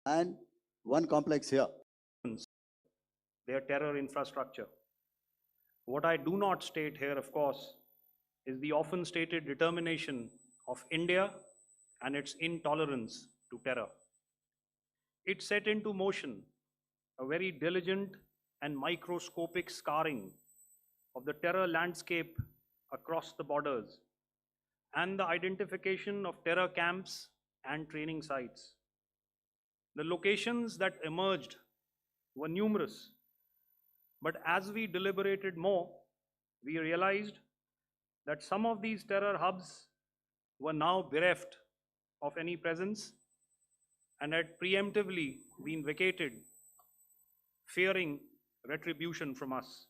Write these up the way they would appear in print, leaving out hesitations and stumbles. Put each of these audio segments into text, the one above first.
and one complex here. Their terror infrastructure. What I do not state here, of course, is the often stated determination of India and its intolerance to terror. It set into motion a very diligent and microscopic scarring of the terror landscape across the borders and the identification of terror camps and training sites. The locations that emerged were numerous, but as we deliberated more, we realized that some of these terror hubs were now bereft of any presence and had preemptively been vacated, fearing retribution from us.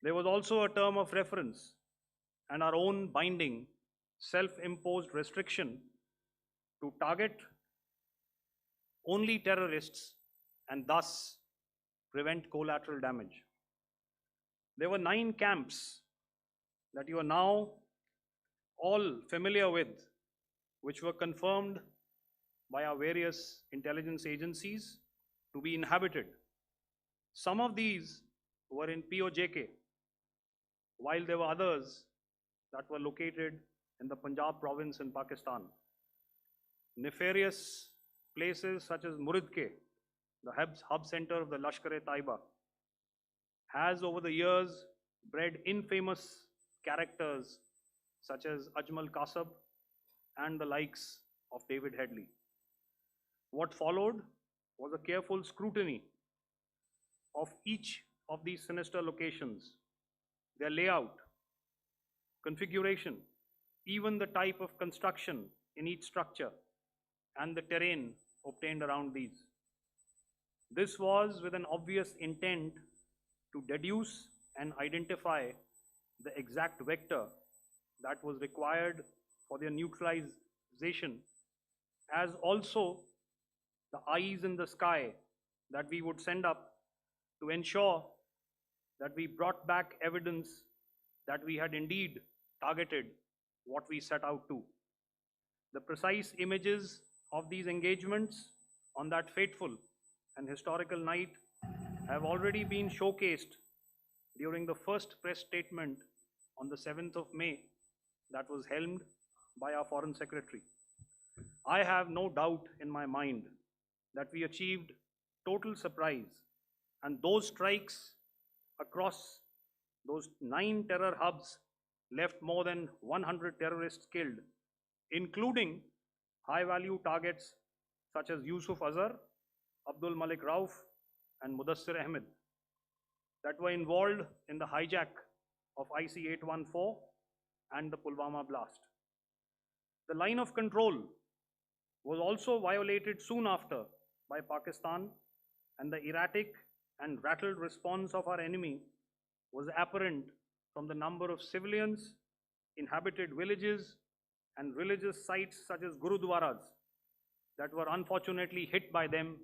There was also a term of reference and our own binding, self-imposed restriction to target only terrorists and thus prevent collateral damage. There were 9 camps that you are now all familiar with, which were confirmed by our various intelligence agencies to be inhabited. Some of these were in POJK, while there were others that were located in the Punjab province in Pakistan. Nefarious places such as Muridke, the hub center of the Lashkar-e-Taiba, has over the years bred infamous characters such as Ajmal Kasab and the likes of David Headley. What followed was a careful scrutiny of each of these sinister locations, their layout, configuration, even the type of construction in each structure, and the terrain obtained around these. This was with an obvious intent to deduce and identify the exact vector that was required for their neutralization, as also the eyes in the sky that we would send up to ensure that we brought back evidence that we had indeed targeted what we set out to. The precise images of these engagements on that fateful and historical night have already been showcased during the first press statement on the 7th of May that was helmed by our Foreign Secretary. I have no doubt in my mind that we achieved total surprise, and those strikes across those 9 terror hubs left more than 100 terrorists killed, including high-value targets such as Yusuf Azhar, Abdul Malik Rauf, and Mudassir Ahmed that were involved in the hijack of IC-814 and the Pulwama blast. The line of control was also violated soon after by Pakistan, and the erratic and rattled response of our enemy was apparent from the number of civilians, inhabited villages, and religious sites such as Gurudwaras that were unfortunately hit by them,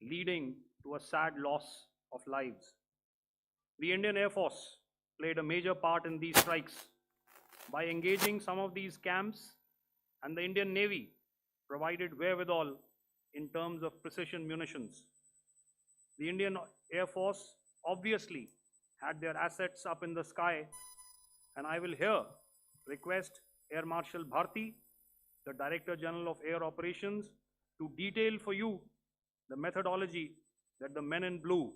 leading to a sad loss of lives. The Indian Air Force played a major part in these strikes by engaging some of these camps, and the Indian Navy provided wherewithal in terms of precision munitions. The Indian Air Force obviously had their assets up in the sky, and I will here request Air Marshal Bharti, the Director General of Air Operations, to detail for you the methodology that the men in blue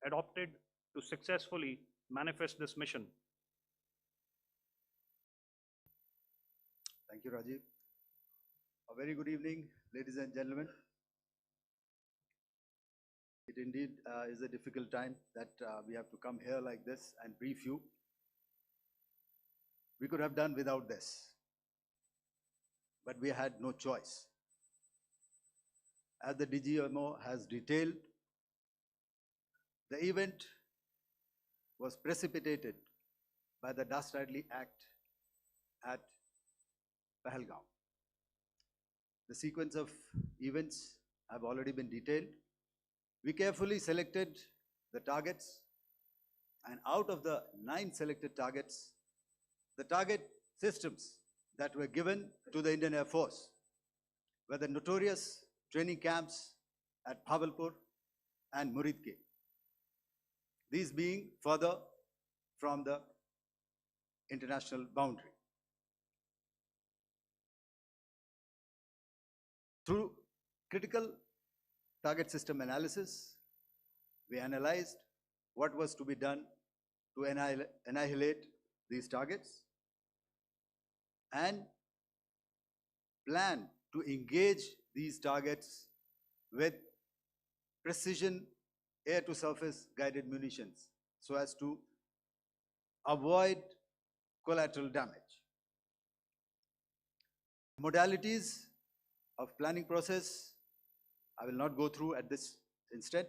adopted to successfully manifest this mission. Thank you, Rajiv. A very good evening, ladies and gentlemen. It indeed is a difficult time that we have to come here like this and brief you. We could have done without this, but we had no choice. As the DGMO has detailed, the event was precipitated by the dastardly act at Pahalgam. The sequence of events have already been detailed. We carefully selected the targets, and out of the 9 selected targets, the target systems that were given to the Indian Air Force were the notorious training camps at Bhavalpur and Muridke, these being further from the international boundary. Through critical target system analysis, we analyzed what was to be done to annihilate these targets and plan to engage these targets with precision air-to-surface guided munitions so as to avoid collateral damage. Modalities of planning process, I will not go through at this instant.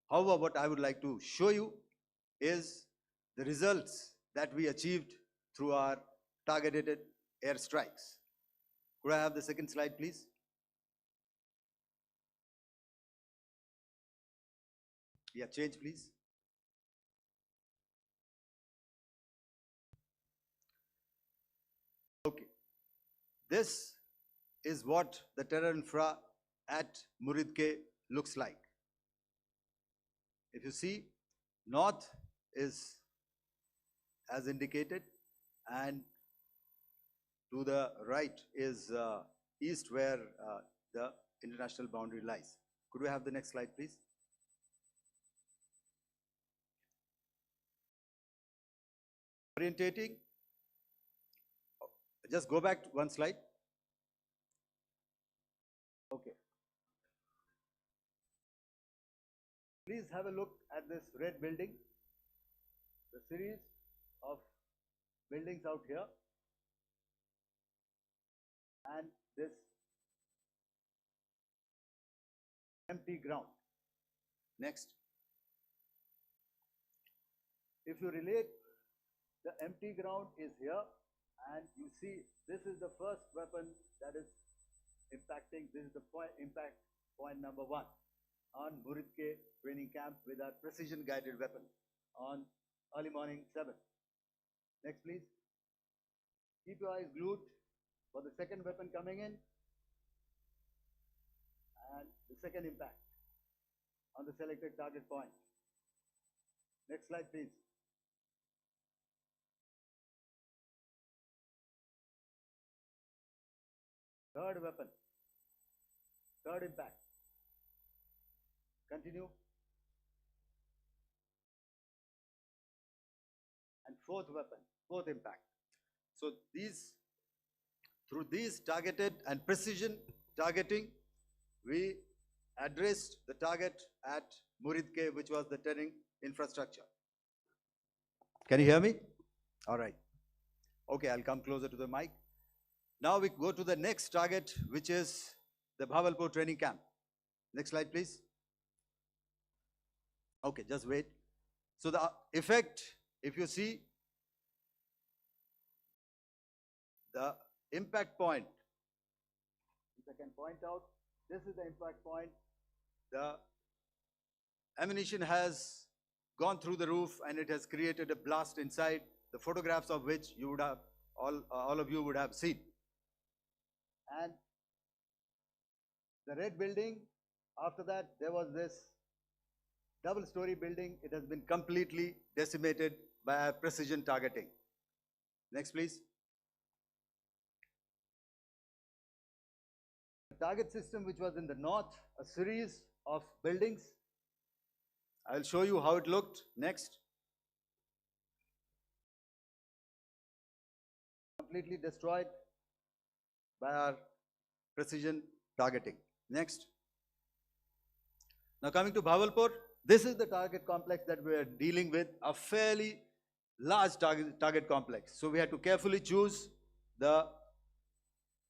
However, what I would like to show you is the results that we achieved through our targeted airstrikes. Could I have the second slide, please? Yeah, change, please. Okay. This is what the terror infra at Muridke looks like. If you see, north is as indicated, and to the right is east, where the international boundary lies. Could we have the next slide, please? Orientating. Just go back one slide. Okay. Please have a look at this red building, the series of buildings out here, and this empty ground. Next. If you relate, the empty ground is here, and you see this is the first weapon that is impacting. This is the impact point number 1 on Muridke training camp with our precision guided weapon on early morning 7. Next, please. Keep your eyes glued for the second weapon coming in and the second impact on the selected target point. Next slide, please. Third weapon, third impact. Continue. And fourth weapon, fourth impact. So through these targeted and precision targeting, we addressed the target at Muridke, which was the terrain infrastructure. Can you hear me? All right. Okay, I'll come closer to the mic. Now we go to the next target, which is the Bhavalpur training camp. Next slide, please. Okay, just wait. So the effect, if you see, the impact point, if I can point out, this is the impact point. The ammunition has gone through the roof and it has created a blast inside, the photographs of which you would have, all of you would have seen. And the red building, after that, there was this double-story building. It has been completely decimated by precision targeting. Next, please. The target system, which was in the north, a series of buildings. I'll show you how it looked. Next. Completely destroyed by our precision targeting. Next. Now coming to Bhavalpur, this is the target complex that we are dealing with, a fairly large target complex. So we had to carefully choose the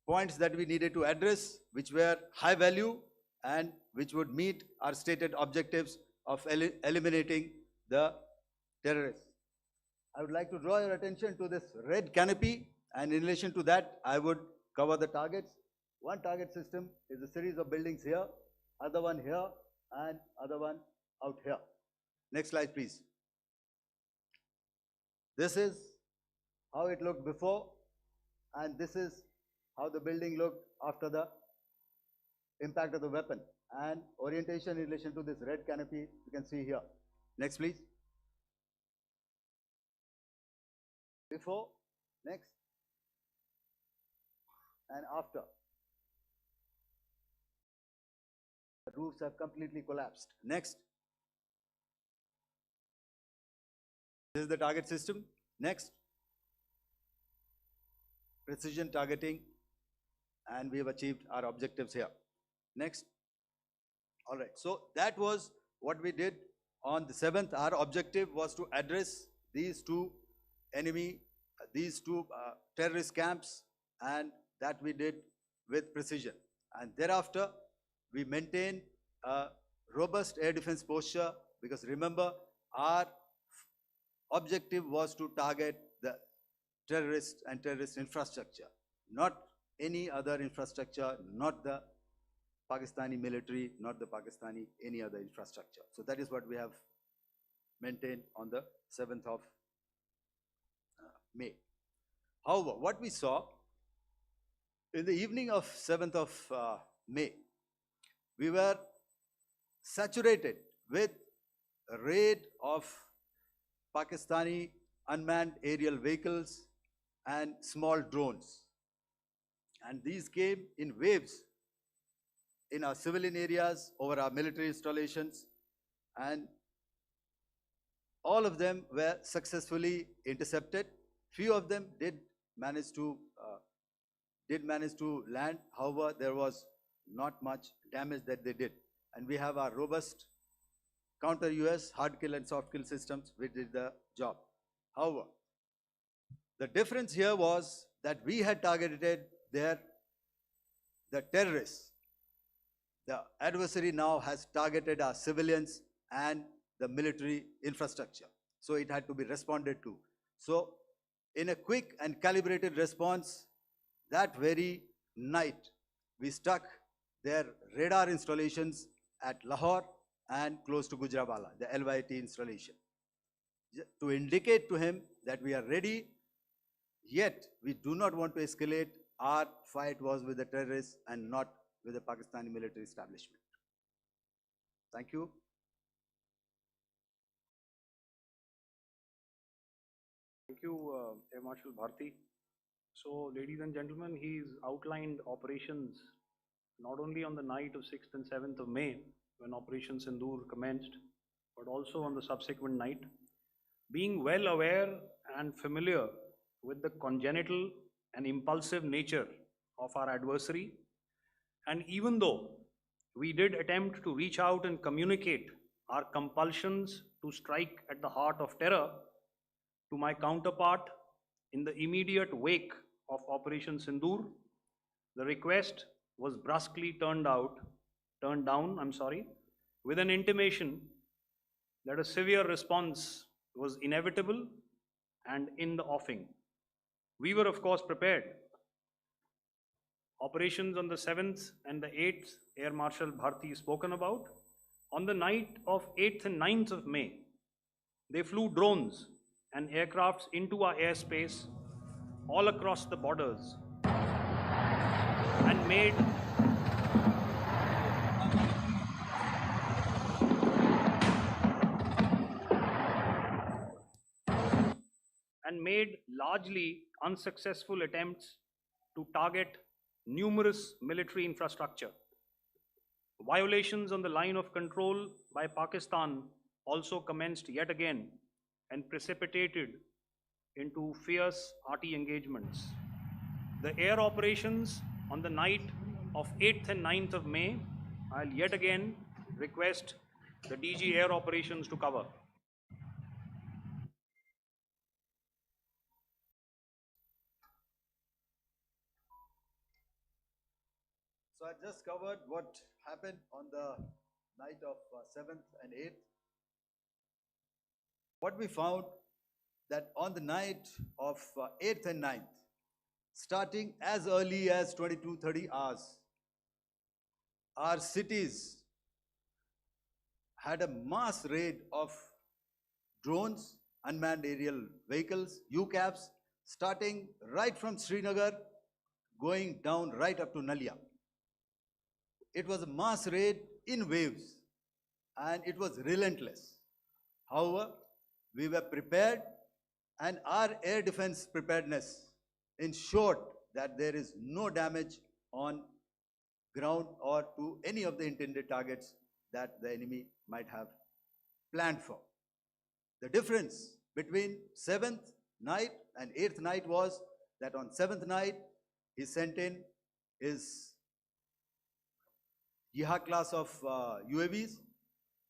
points that we needed to address, which were high value and which would meet our stated objectives of eliminating the terrorists. I would like to draw your attention to this red canopy, and in relation to that, I would cover the targets. One target system is a series of buildings here, other one here, and other one out here. Next slide, please. This is how it looked before, and this is how the building looked after the impact of the weapon and orientation in relation to this red canopy you can see here. Next please. Before, next, and after. The roofs have completely collapsed. Next. This is the target system. Next. Precision targeting, and we have achieved our objectives here. Next. All right, so that was what we did on the 7th. Our objective was to address these two terrorist camps, and that we did with precision. And thereafter, we maintained a robust air defense posture, because remember, our objective was to target the terrorists and terrorist infrastructure, not any other infrastructure, not the Pakistani military, not the Pakistani any other infrastructure. So that is what we have maintained on the 7th of May. However, what we saw in the evening of 7th of May, we were saturated with a raid of Pakistani unmanned aerial vehicles and small drones. And these came in waves in our civilian areas, over our military installations, and all of them were successfully intercepted. Few of them did manage to land. However, there was not much damage that they did. And we have our robust counter-US hard kill and soft kill systems which did the job. However, the difference here was that we had targeted the terrorists. The adversary now has targeted our civilians and the military infrastructure. So it had to be responded to. So in a quick and calibrated response, that very night, we struck their radar installations at Lahore and close to Gujranwala, the LYT installation, to indicate to him that we are ready, yet we do not want to escalate. Our fight was with the terrorists and not with the Pakistani military establishment. Thank you. Thank you, Air Marshal Bharti. So, ladies and gentlemen, he's outlined operations not only on the night of 6th and 7th of May, when Operation Sindoor commenced, but also on the subsequent night. Being well aware and familiar with the congenital and impulsive nature of our adversary, and even though we did attempt to reach out and communicate our compulsions to strike at the heart of terror to my counterpart in the immediate wake of Operation Sindoor, the request was brusquely turned down, with an intimation that a severe response was inevitable and in the offing. We were, of course, prepared. Operations on the 7th and the 8th, Air Marshal Bharti spoken about. On the night of 8th and 9th of May, they flew drones and aircrafts into our airspace all across the borders and made largely unsuccessful attempts to target numerous military infrastructure. Violations on the line of control by Pakistan also commenced yet again and precipitated into fierce RT engagements. The air operations on the night of 8th and 9th of May, I'll yet again request the DG Air Operations to cover. So I just covered what happened on the night of 7th and 8th. What we found that on the night of 8th and 9th, starting as early as 22:30 hours, our cities had a mass raid of drones, unmanned aerial vehicles, UCAVs, starting right from Srinagar, going down right up to Nalia. it was a mass raid in waves and it was relentless. However, we were prepared and our air defense preparedness ensured that there is no damage on ground or to any of the intended targets that the enemy might have planned for. The difference between 7th night and 8th night was that on 7th night, he sent in his Yiha class of UAVs.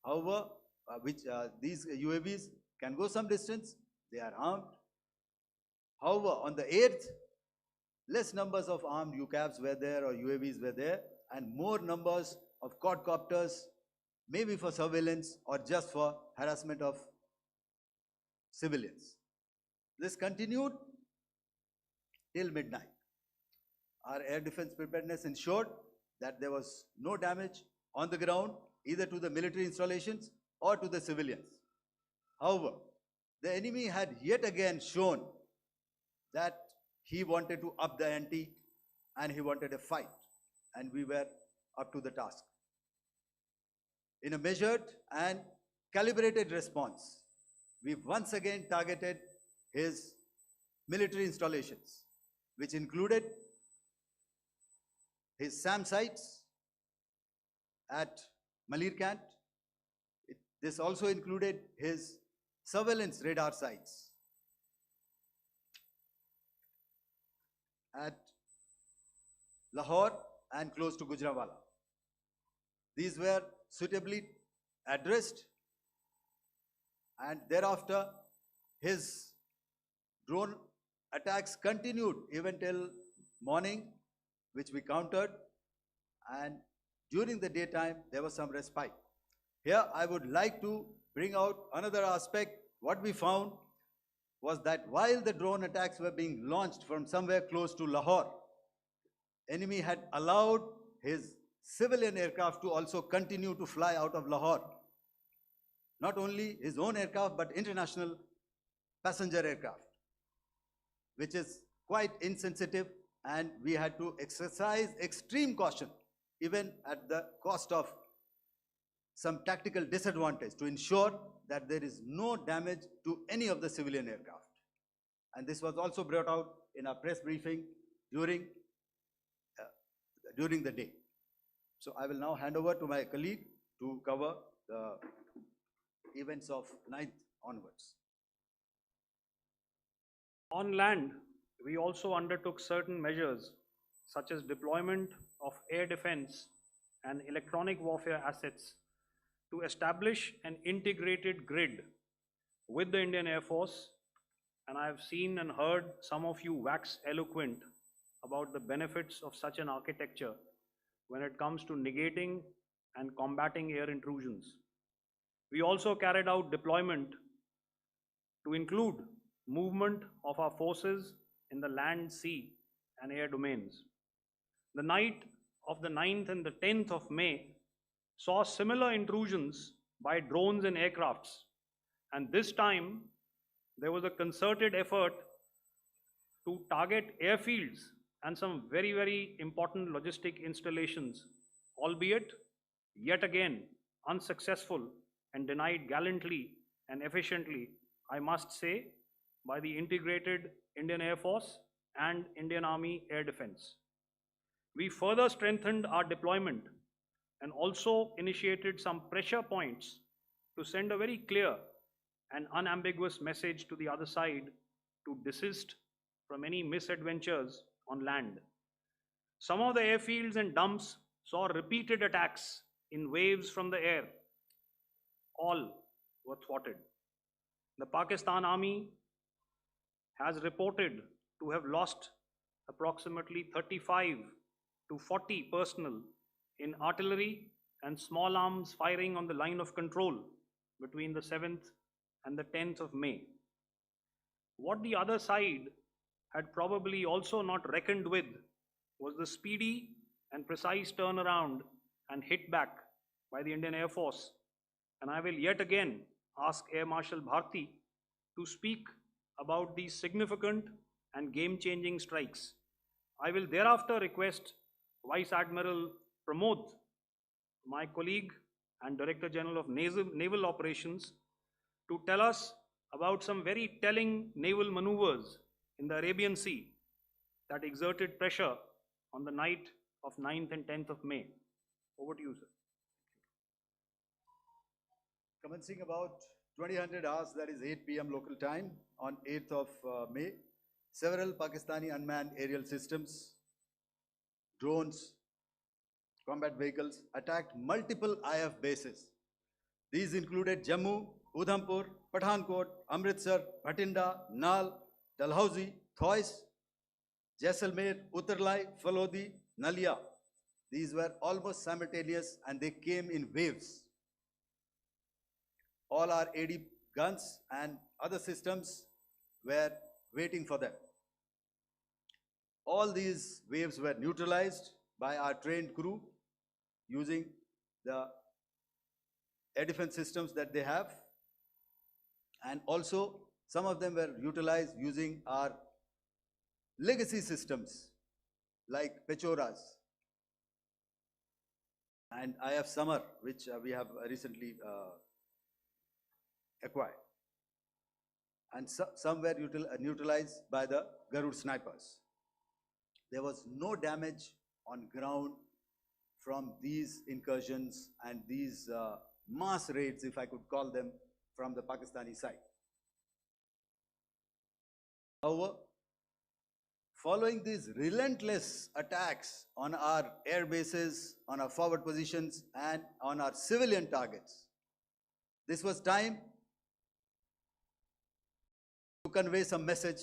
However, these UAVs can go some distance, they are armed. However, on the 8th, less numbers of armed UCAVs were there or UAVs were there, and more numbers of quadcopters, maybe for surveillance or just for harassment of civilians. This continued till midnight. Our air defense preparedness ensured that there was no damage on the ground, either to the military installations or to the civilians. However, the enemy had yet again shown that he wanted to up the ante and he wanted a fight, and we were up to the task. In a measured and calibrated response, we once again targeted his military installations, which included his SAM sites at Malirkant. This also included his surveillance radar sites at Lahore and close to Gujranwala. These were suitably addressed, and thereafter his drone attacks continued even till morning, which we countered, and during the daytime there was some respite. Here I would like to bring out another aspect. What we found was that while the drone attacks were being launched from somewhere close to Lahore, enemy had allowed his civilian aircraft to also continue to fly out of Lahore. Not only his own aircraft, but international passenger aircraft, which is quite insensitive, and we had to exercise extreme caution, even at the cost of some tactical disadvantage, to ensure that there is no damage to any of the civilian aircraft. And this was also brought out in our press briefing during the day. So I will now hand over to my colleague to cover the events of 9th onwards. On land, we also undertook certain measures such as deployment of air defense and electronic warfare assets to establish an integrated grid with the Indian Air Force, and I have seen and heard some of you wax eloquent about the benefits of such an architecture when it comes to negating and combating air intrusions. We also carried out deployment to include movement of our forces in the land, sea, and air domains. The night of the 9th and the 10th of May saw similar intrusions by drones and aircrafts, and this time there was a concerted effort to target airfields and some very, very important logistic installations, albeit yet again unsuccessful and denied gallantly and efficiently, I must say, by the integrated Indian Air Force and Indian Army Air Defense. We further strengthened our deployment and also initiated some pressure points to send a very clear and unambiguous message to the other side to desist from any misadventures on land. Some of the airfields and dumps saw repeated attacks in waves from the air. All were thwarted. The Pakistan Army has reported to have lost approximately 35 to 40 personnel in artillery and small arms firing on the line of control between the 7th and the 10th of May. What the other side had probably also not reckoned with was the speedy and precise turnaround and hit back by the Indian Air Force. And I will yet again ask Air Marshal Bharti to speak about these significant and game-changing strikes. I will thereafter request Vice Admiral Pramod my colleague and Director General of Naval Operations to tell us about some very telling naval maneuvers in the Arabian Sea that exerted pressure on the night of 9th and 10th of May. Over to you, sir. Commencing about 2000 hours, that is 8 p.m. local time, on 8th of May, several Pakistani unmanned aerial systems, drones, combat vehicles attacked multiple IF bases. These included Jammu, Udhampur, Pathankot, Amritsar, Bhatinda, Nal, Dalhousie, Thois, Jaisalmer, Uttarlai, Falodi, Nalia. These were almost simultaneous and they came in waves. All our AD guns and other systems were waiting for them. All these waves were neutralized by our trained crew using the air defense systems that they have, and also some of them were utilized using our legacy systems like Pechoras and IF Summer, which we have recently acquired. And some were neutralized by the Garud snipers. There was no damage on ground from these incursions and these mass raids, if I could call them, from the Pakistani side. However, following these relentless attacks on our air bases, on our forward positions, and on our civilian targets, this was time to convey some message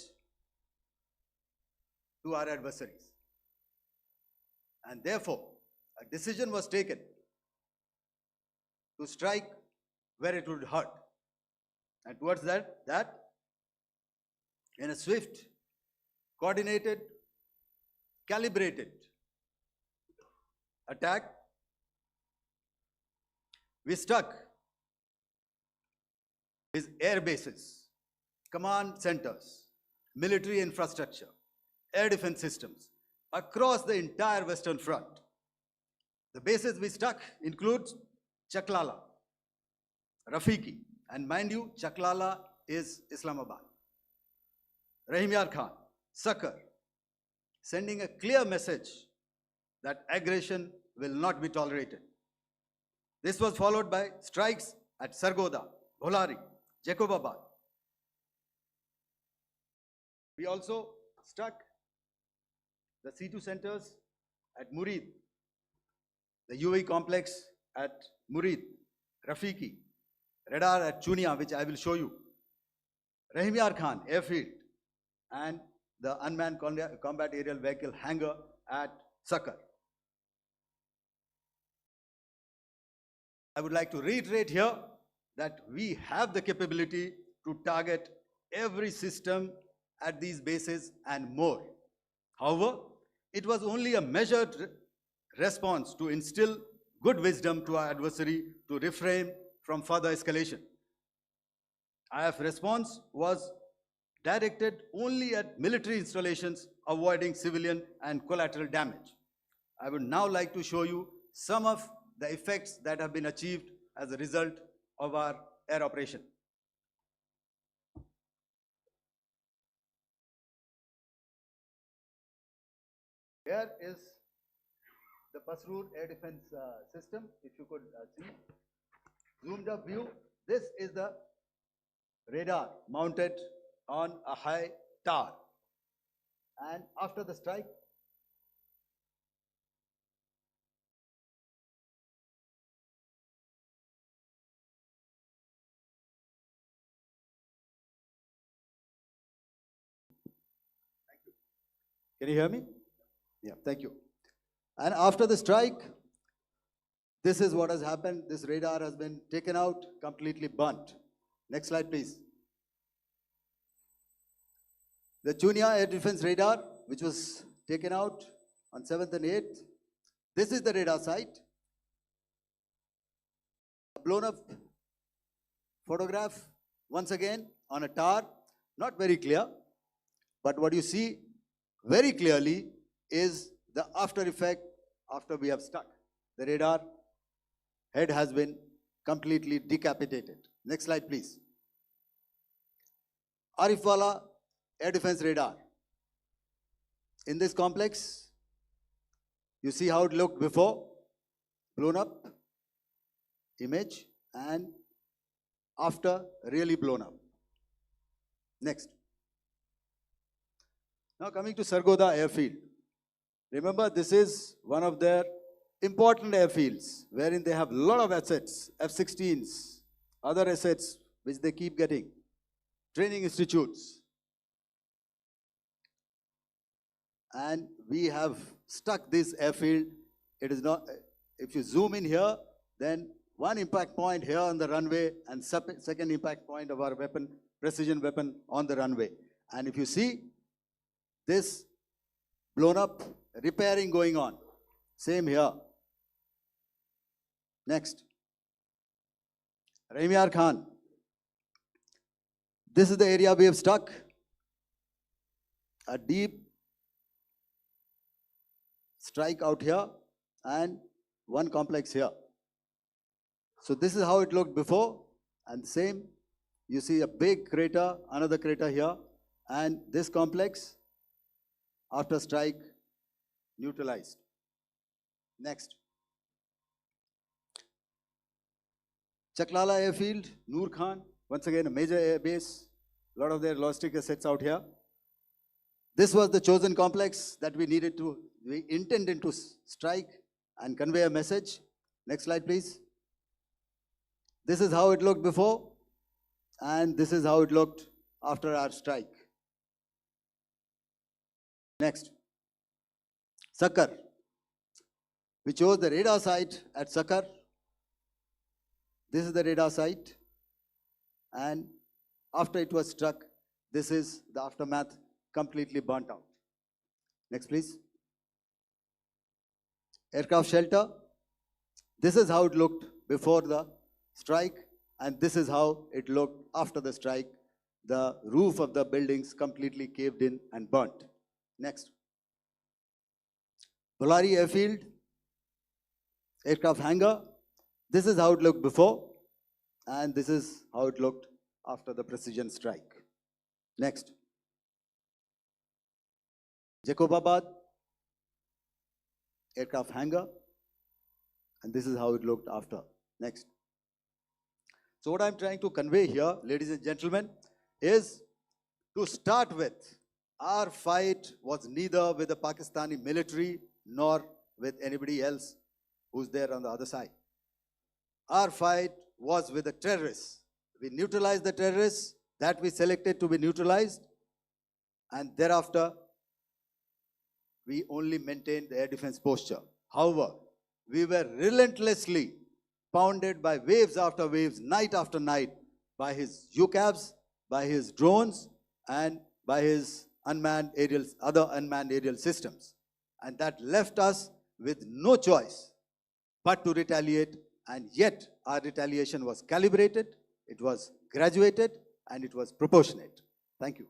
to our adversaries. And therefore, a decision was taken to strike where it would hurt. And towards that in a swift, coordinated, calibrated attack, we struck his air bases, command centers, military infrastructure, air defense systems across the entire Western Front. The bases we struck include Chaklala, Rafiki, and mind you, Chaklala is Islamabad, Rahim Yar Khan, Sakar, sending a clear message that aggression will not be tolerated. This was followed by strikes at Sargoda, Bholari, Jacobabad. We also struck the C2 centers at Murid, the UAE complex at Murid, Rafiki, radar at Chunia, which I will show you, Rahim Yar Khan airfield, and the unmanned combat aerial vehicle hangar at Sakar. I would like to reiterate here that we have the capability to target every system at these bases and more. However, it was only a measured response to instill good wisdom to our adversary to refrain from further escalation. IF response was directed only at military installations, avoiding civilian and collateral damage. I would now like to show you some of the effects that have been achieved as a result of our air operation. Here is the Pasroor air defense system, if you could see. Zoomed up view, this is the radar mounted on a high tower. And after the strike, thank you. Can you hear me? Yeah, thank you. And after the strike, this is what has happened. This radar has been taken out, completely burnt. Next slide, please. The Chunia air defense radar, which was taken out on 7th and 8th. This is the radar site. A blown up photograph, once again, on a tower. Not very clear, but what you see very clearly is the after effect after we have stuck the radar head has been completely decapitated. Next slide, please. Arifwala air defense radar. In this complex, you see how it looked before, blown up image, and after, really blown up. Next. Now coming to Sargodha airfield. Remember, this is one of their important airfields wherein they have a lot of assets, F-16s, other assets which they keep getting, training institutes. And we have stuck this airfield. It is not, if you zoom in here, then one impact point here on the runway and second impact point of our weapon, precision weapon on the runway. And if you see this blown up, repairing going on. Same here. Next. Rahimyar Khan. This is the area we have stuck. A deep strike out here and one complex here. So this is how it looked before, and same, you see a big crater, another crater here, and this complex, after strike, neutralized. Next. Chaklala airfield, Noor Khan, once again a major air base, a lot of their logistic assets out here. This was the chosen complex that we intended to strike and convey a message. Next slide, please. This is how it looked before, and this is how it looked after our strike. Next. Sakar. We chose the radar site at Sakar. This is the radar site, and after it was struck, this is the aftermath, completely burnt out. Next, please. Aircraft shelter. This is how it looked before the strike, and this is how it looked after the strike. The roof of the buildings completely caved in and burnt. Next. Bolari airfield, aircraft hangar. This is how it looked before, and this is how it looked after the precision strike. Next. Jacobabad, aircraft hangar, and this is how it looked after. Next. So what I'm trying to convey here, ladies and gentlemen, is to start with, our fight was neither with the Pakistani military nor with anybody else who's there on the other side. Our fight was with the terrorists. We neutralized the terrorists that we selected to be neutralized, and thereafter, we only maintained the air defense posture. However, we were relentlessly pounded by waves after waves, night after night, by his UCAVs, by his drones, and by his other unmanned aerial systems. And that left us with no choice but to retaliate, and yet our retaliation was calibrated, it was graduated, and it was proportionate. Thank you.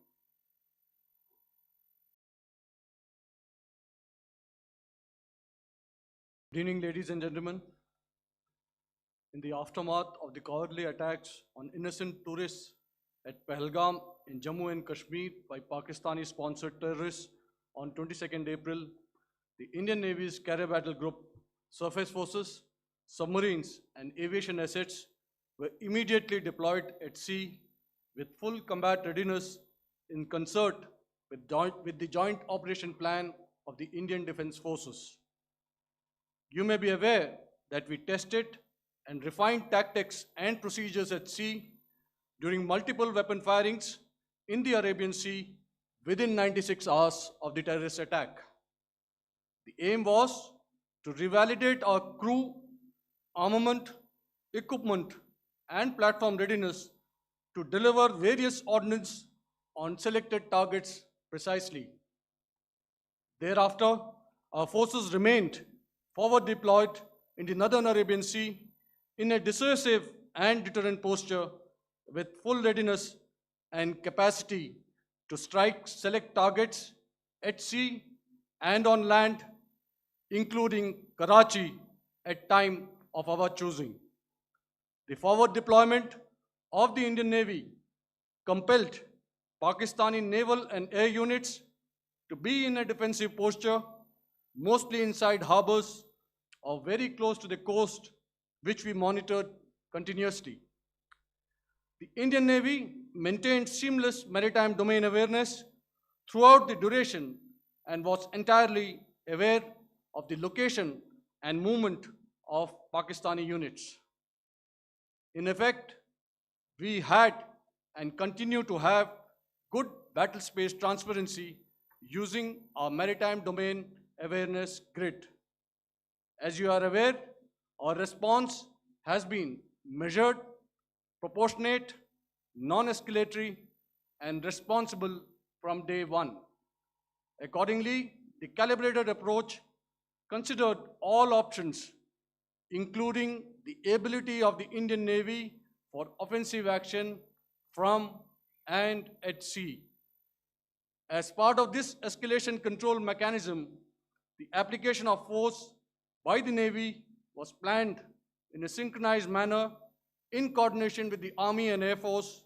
Good evening, ladies and gentlemen. In the aftermath of the cowardly attacks on innocent tourists at Pahalgam in Jammu and Kashmir by Pakistani-sponsored terrorists on 22nd April, the Indian Navy's Carrier Battle Group, surface forces, submarines, and aviation assets were immediately deployed at sea with full combat readiness in concert with the Joint Operation Plan of the Indian Defence Forces. You may be aware that we tested and refined tactics and procedures at sea during multiple weapon firings in the Arabian Sea within 96 hours of the terrorist attack. The aim was to revalidate our crew, armament, equipment, and platform readiness to deliver various ordnance on selected targets precisely. Thereafter, our forces remained forward deployed in the Northern Arabian Sea in a dissuasive and deterrent posture with full readiness and capacity to strike select targets at sea and on land, including Karachi at time of our choosing. The forward deployment of the Indian Navy compelled Pakistani naval and air units to be in a defensive posture, mostly inside harbors or very close to the coast, which we monitored continuously. The Indian Navy maintained seamless maritime domain awareness throughout the duration and was entirely aware of the location and movement of Pakistani units. In effect, we had and continue to have good battle space transparency using our maritime domain awareness grid. As you are aware, our response has been measured, proportionate, non-escalatory, and responsible from day one. Accordingly, the calibrated approach considered all options, including the ability of the Indian Navy for offensive action from and at sea. As part of this escalation control mechanism, the application of force by the Navy was planned in a synchronized manner in coordination with the Army and Air Force,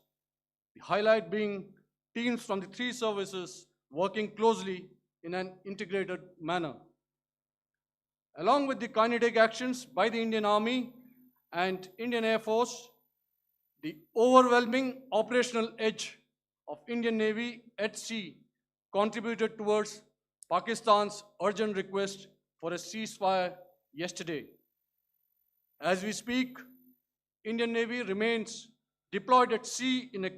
the highlight being teams from the three services working closely in an integrated manner. Along with the kinetic actions by the Indian Army and Indian Air Force, the overwhelming operational edge of Indian Navy at sea contributed towards Pakistan's urgent request for a ceasefire yesterday. As we speak, Indian Navy remains deployed at sea in a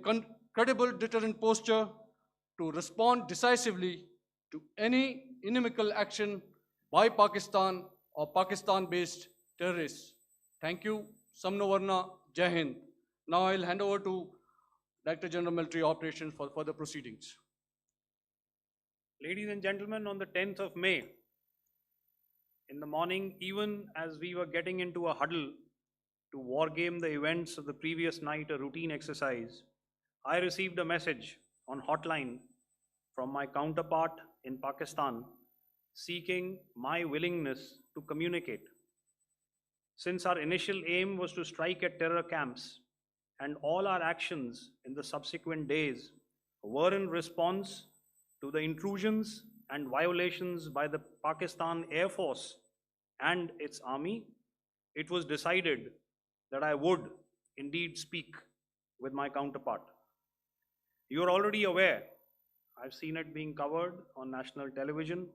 credible deterrent posture to respond decisively to any inimical action by Pakistan or Pakistan-based terrorists. Thank you. Samno Varna, Jai Hind. Now I'll hand over to Director General Military Operations for further proceedings. Ladies and gentlemen, on the 10th of May, in the morning, even as we were getting into a huddle to wargame the events of the previous night, a routine exercise, I received a message on hotline from my counterpart in Pakistan seeking my willingness to communicate. Since our initial aim was to strike at terror camps, and all our actions in the subsequent days were in response to the intrusions and violations by the Pakistan Air Force and its army, it was decided that I would indeed speak with my counterpart. You are already aware, I've seen it being covered on national television,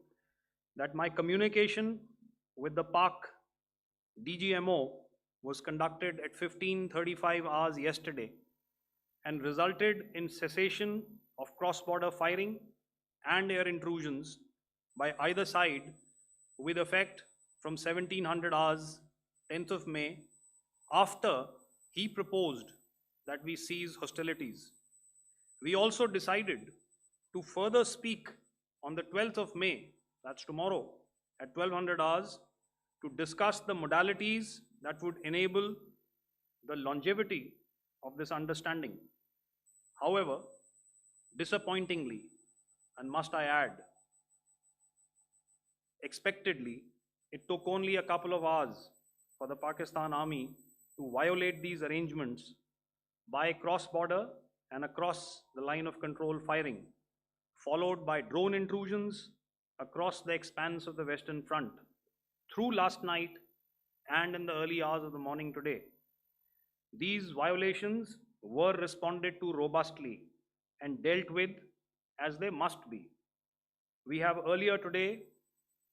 that my communication with the Pak DGMO was conducted at 15:35 hours yesterday and resulted in cessation of cross-border firing and air intrusions by either side with effect from 1700 hours 10th of May, after he proposed that we cease hostilities. We also decided to further speak on the 12th of May, that's tomorrow, at 1200 hours, to discuss the modalities that would enable the longevity of this understanding. However, disappointingly, and must I add, expectedly, it took only a couple of hours for the Pakistan Army to violate these arrangements by cross-border and across the line of control firing, followed by drone intrusions across the expanse of the Western Front through last night and in the early hours of the morning today. These violations were responded to robustly and dealt with as they must be. We have earlier today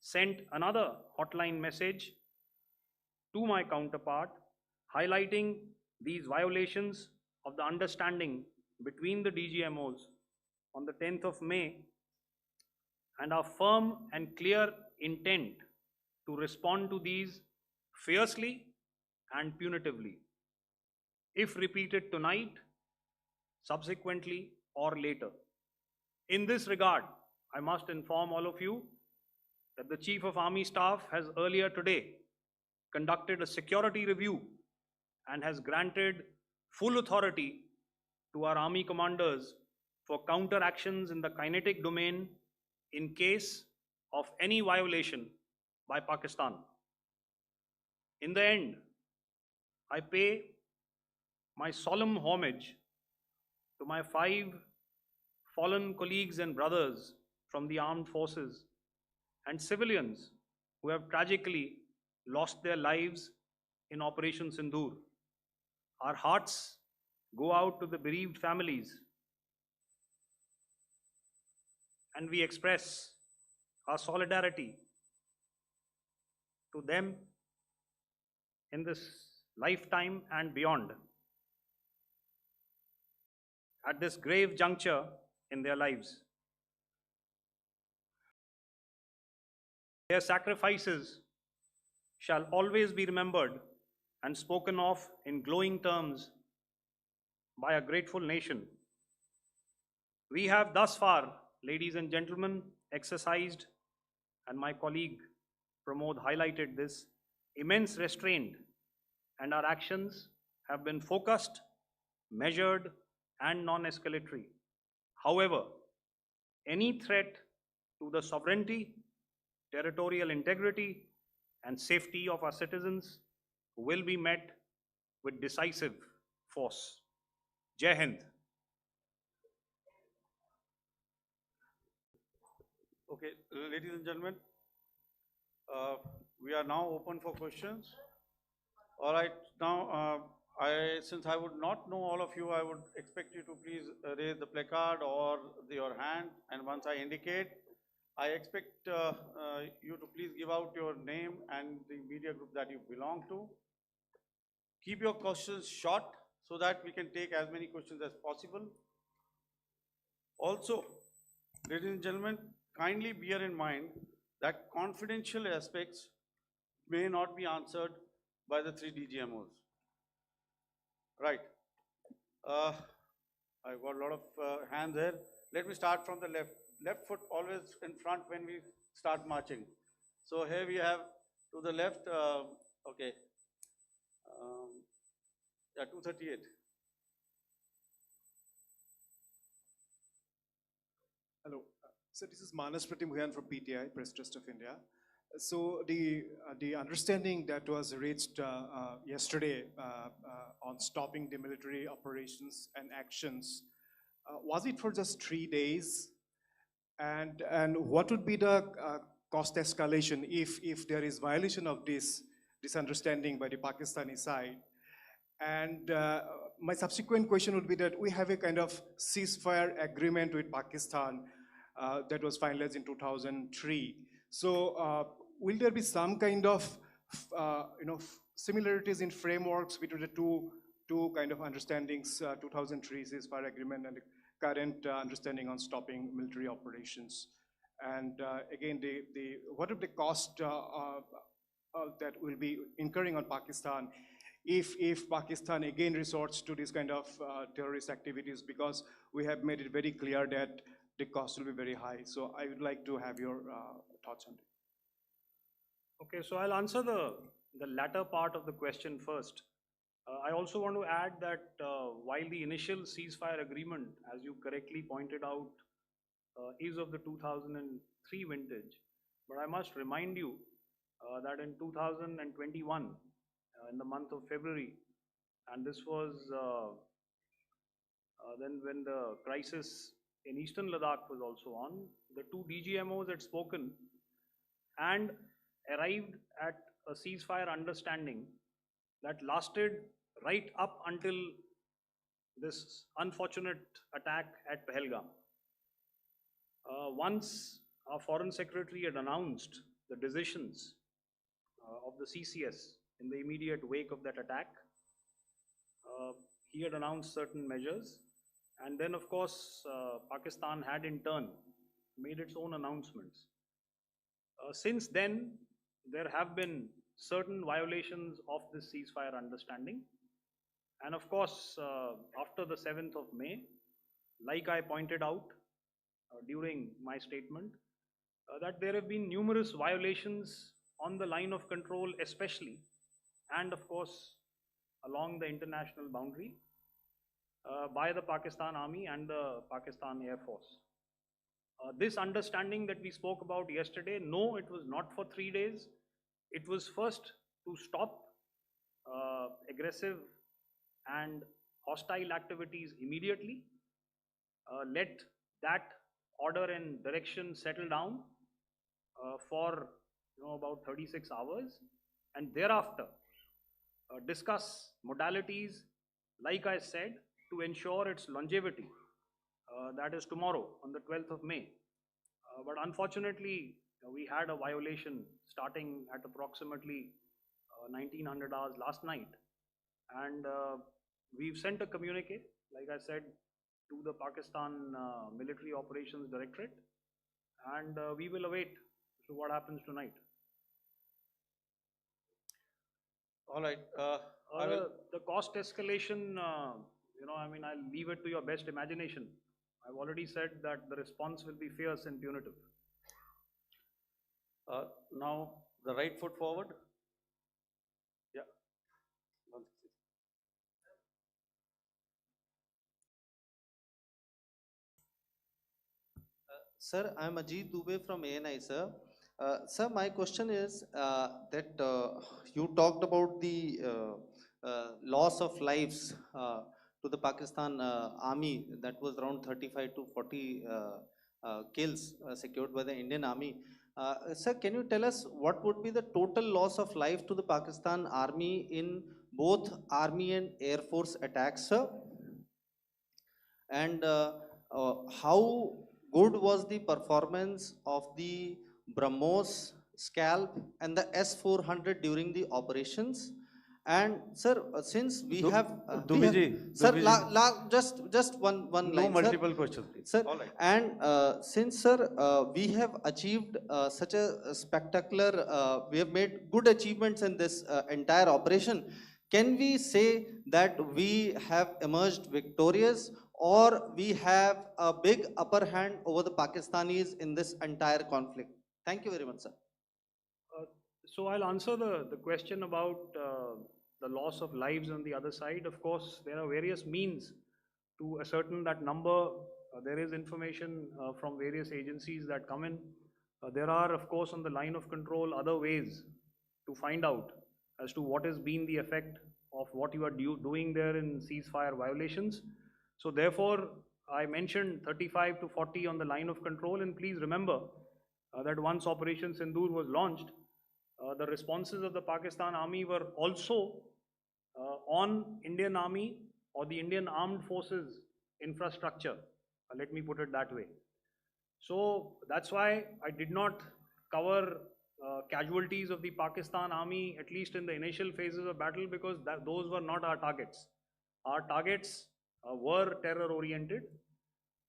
sent another hotline message to my counterpart highlighting these violations of the understanding between the DGMOs on the 10th of May and our firm and clear intent to respond to these fiercely and punitively, if repeated tonight, subsequently, or later. In this regard, I must inform all of you that the Chief of Army Staff has earlier today conducted a security review and has granted full authority to our Army commanders for counter actions in the kinetic domain in case of any violation by Pakistan. In the end, I pay my solemn homage to my 5 fallen colleagues and brothers from the armed forces and civilians who have tragically lost their lives in Operation Sindoor. Our hearts go out to the bereaved families, and we express our solidarity to them in this lifetime and beyond, at this grave juncture in their lives. Their sacrifices shall always be remembered and spoken of in glowing terms by a grateful nation. We have thus far, ladies and gentlemen, exercised, and my colleague Pramod highlighted this, immense restraint, and our actions have been focused, measured, and non-escalatory. However, any threat to the sovereignty, territorial integrity, and safety of our citizens will be met with decisive force. Jai Hind. Okay, ladies and gentlemen, we are now open for questions. All right, now since I would not know all of you, I would expect you to please raise the placard or your hand, and once I indicate, I expect you to please give out your name and the media group that you belong to. Keep your questions short so that we can take as many questions as possible. Also, ladies and gentlemen, kindly bear in mind that confidential aspects may not be answered by the 3 DGMOs. Right. I've got a lot of hands here. Let me start from the left. Left foot always in front when we start marching. So here we have to the left, okay. Yeah, 238. Hello. So this is Manas Pratimhuyan from PTI, Press Trust of India. So the understanding that was reached yesterday on stopping the military operations and actions, was it for just 3 days? And what would be the cost escalation if there is violation of this understanding by the Pakistani side? And my subsequent question would be that we have a kind of ceasefire agreement with Pakistan that was finalized in 2003. So will there be some kind of similarities in frameworks between the two kind of understandings, 2003 ceasefire agreement and the current understanding on stopping military operations? And again, what would the cost that will be incurring on Pakistan if Pakistan again resorts to this kind of terrorist activities, because we have made it very clear that the cost will be very high. So I would like to have your thoughts on it. Okay, so I'll answer the latter part of the question first. I also want to add that while the initial ceasefire agreement, as you correctly pointed out, is of the 2003 vintage, but I must remind you that in 2021, in the month of February, and this was then when the crisis in Eastern Ladakh was also on, the 2 DGMOs had spoken and arrived at a ceasefire understanding that lasted right up until this unfortunate attack at Pahalgam. Once our Foreign Secretary had announced the decisions of the CCS in the immediate wake of that attack, he had announced certain measures, and then of course Pakistan had in turn made its own announcements. Since then, there have been certain violations of this ceasefire understanding, and of course after the 7th of May, like I pointed out during my statement, that there have been numerous violations on the line of control especially, and of course along the international boundary by the Pakistan Army and the Pakistan Air Force. This understanding that we spoke about yesterday, no, it was not for 3 days. It was first to stop aggressive and hostile activities immediately. Let that order and direction settle down for about 36 hours, and thereafter discuss modalities, like I said, to ensure its longevity. That is tomorrow on the 12th of May. But unfortunately, we had a violation starting at approximately 1900 hours last night. And we've sent a communique, like I said, to the Pakistan Military Operations Directorate. And we will await to what happens tonight. All right. I will. The cost escalation, I mean, I'll leave it to your best imagination. I've already said that the response will be fierce and punitive. Now, the right foot forward. Yeah. Sir, I am Ajit Dubey from ANI, sir. Sir, my question is that you talked about the loss of lives to the Pakistan army, that was around 35 to 40 kills secured by the Indian army. Sir, can you tell us what would be the total loss of life to the Pakistan army in both army and air force attacks, sir? And how good was the performance of the BrahMos, Scalp and the S-400 during the operations? And sir, since we have sir, just one No line, multiple sir. questions, please. Sir, All right. and since sir, we have achieved such a spectacular, we have made good achievements in this entire operation. Can we say that we have emerged victorious, or we have a big upper hand over the Pakistanis in this entire conflict? Thank you very much, sir. So I'll answer the question about the loss of lives on the other side. Of course, there are various means to ascertain that number. There is information from various agencies that come in. There are, of course, on the line of control, other ways to find out as to what has been the effect of what you are doing there in ceasefire violations. So therefore, I mentioned 35 to 40 on the line of control, and please remember that once Operation Sindoor was launched, the responses of the Pakistan Army were also on Indian Army or the Indian Armed Forces infrastructure. Let me put it that way. So that's why I did not cover casualties of the Pakistan Army, at least in the initial phases of battle, because those were not our targets. Our targets were terror-oriented.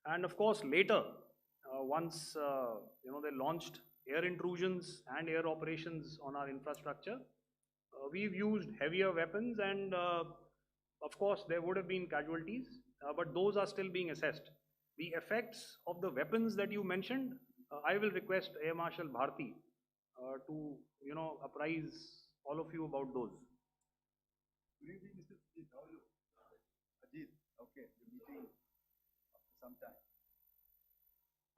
And of course, later, once they launched air intrusions and air operations on our infrastructure, we've used heavier weapons, and of course there would have been casualties, but those are still being assessed. The effects of the weapons that you mentioned, I will request Air Marshal Bharti to apprise all of you about those. Good evening, Mr. Ajit. How are you? Ajit, okay, you're meeting after some time.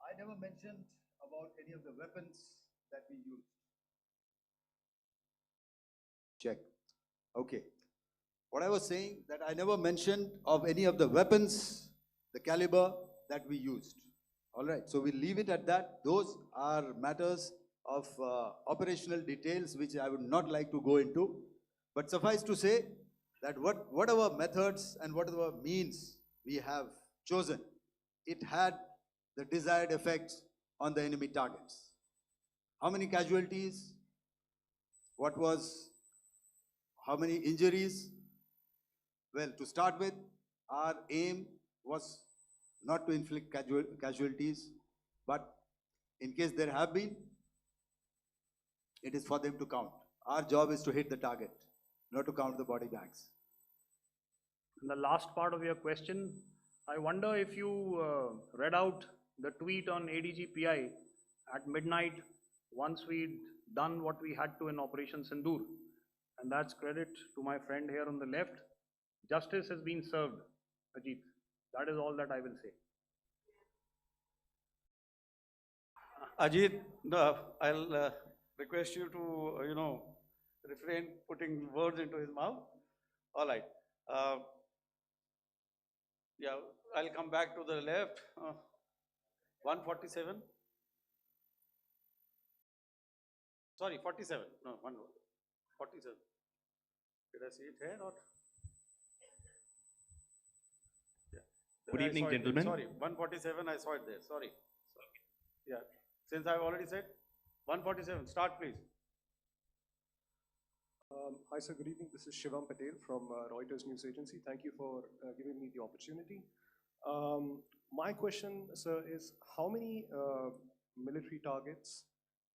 I never mentioned about any of the weapons that we used. Check. Okay. What I was saying, that I never mentioned of any of the weapons, the caliber that we used. All right, so we'll leave it at that. Those are matters of operational details which I would not like to go into. But suffice to say that whatever methods and whatever means we have chosen, it had the desired effects on the enemy targets. How many casualties? How many injuries? Well, to start with, our aim was not to inflict casualties, but in case there have been, it is for them to count. Our job is to hit the target, not to count the body bags. And the last part of your question, I wonder if you read out the tweet on ADGPI at midnight once we'd done what we had to in Operation Sindoor. And that's credit to my friend here on the left. Justice has been served, Ajit. That is all that I will say. Ajit, I'll request you to, refrain putting words into his mouth. All right. Yeah, I'll come back to the left. 147. Sorry, 47. No, 47. Did I see it here or? Yeah. Good I evening, saw it there. gentlemen. Sorry, 147, I saw it there. Sorry. Yeah, since I've already said 147, start please. Hi, sir. Good evening. This is Shivam Patel from Reuters News Agency. Thank you for giving me the opportunity. My question, sir, is how many military targets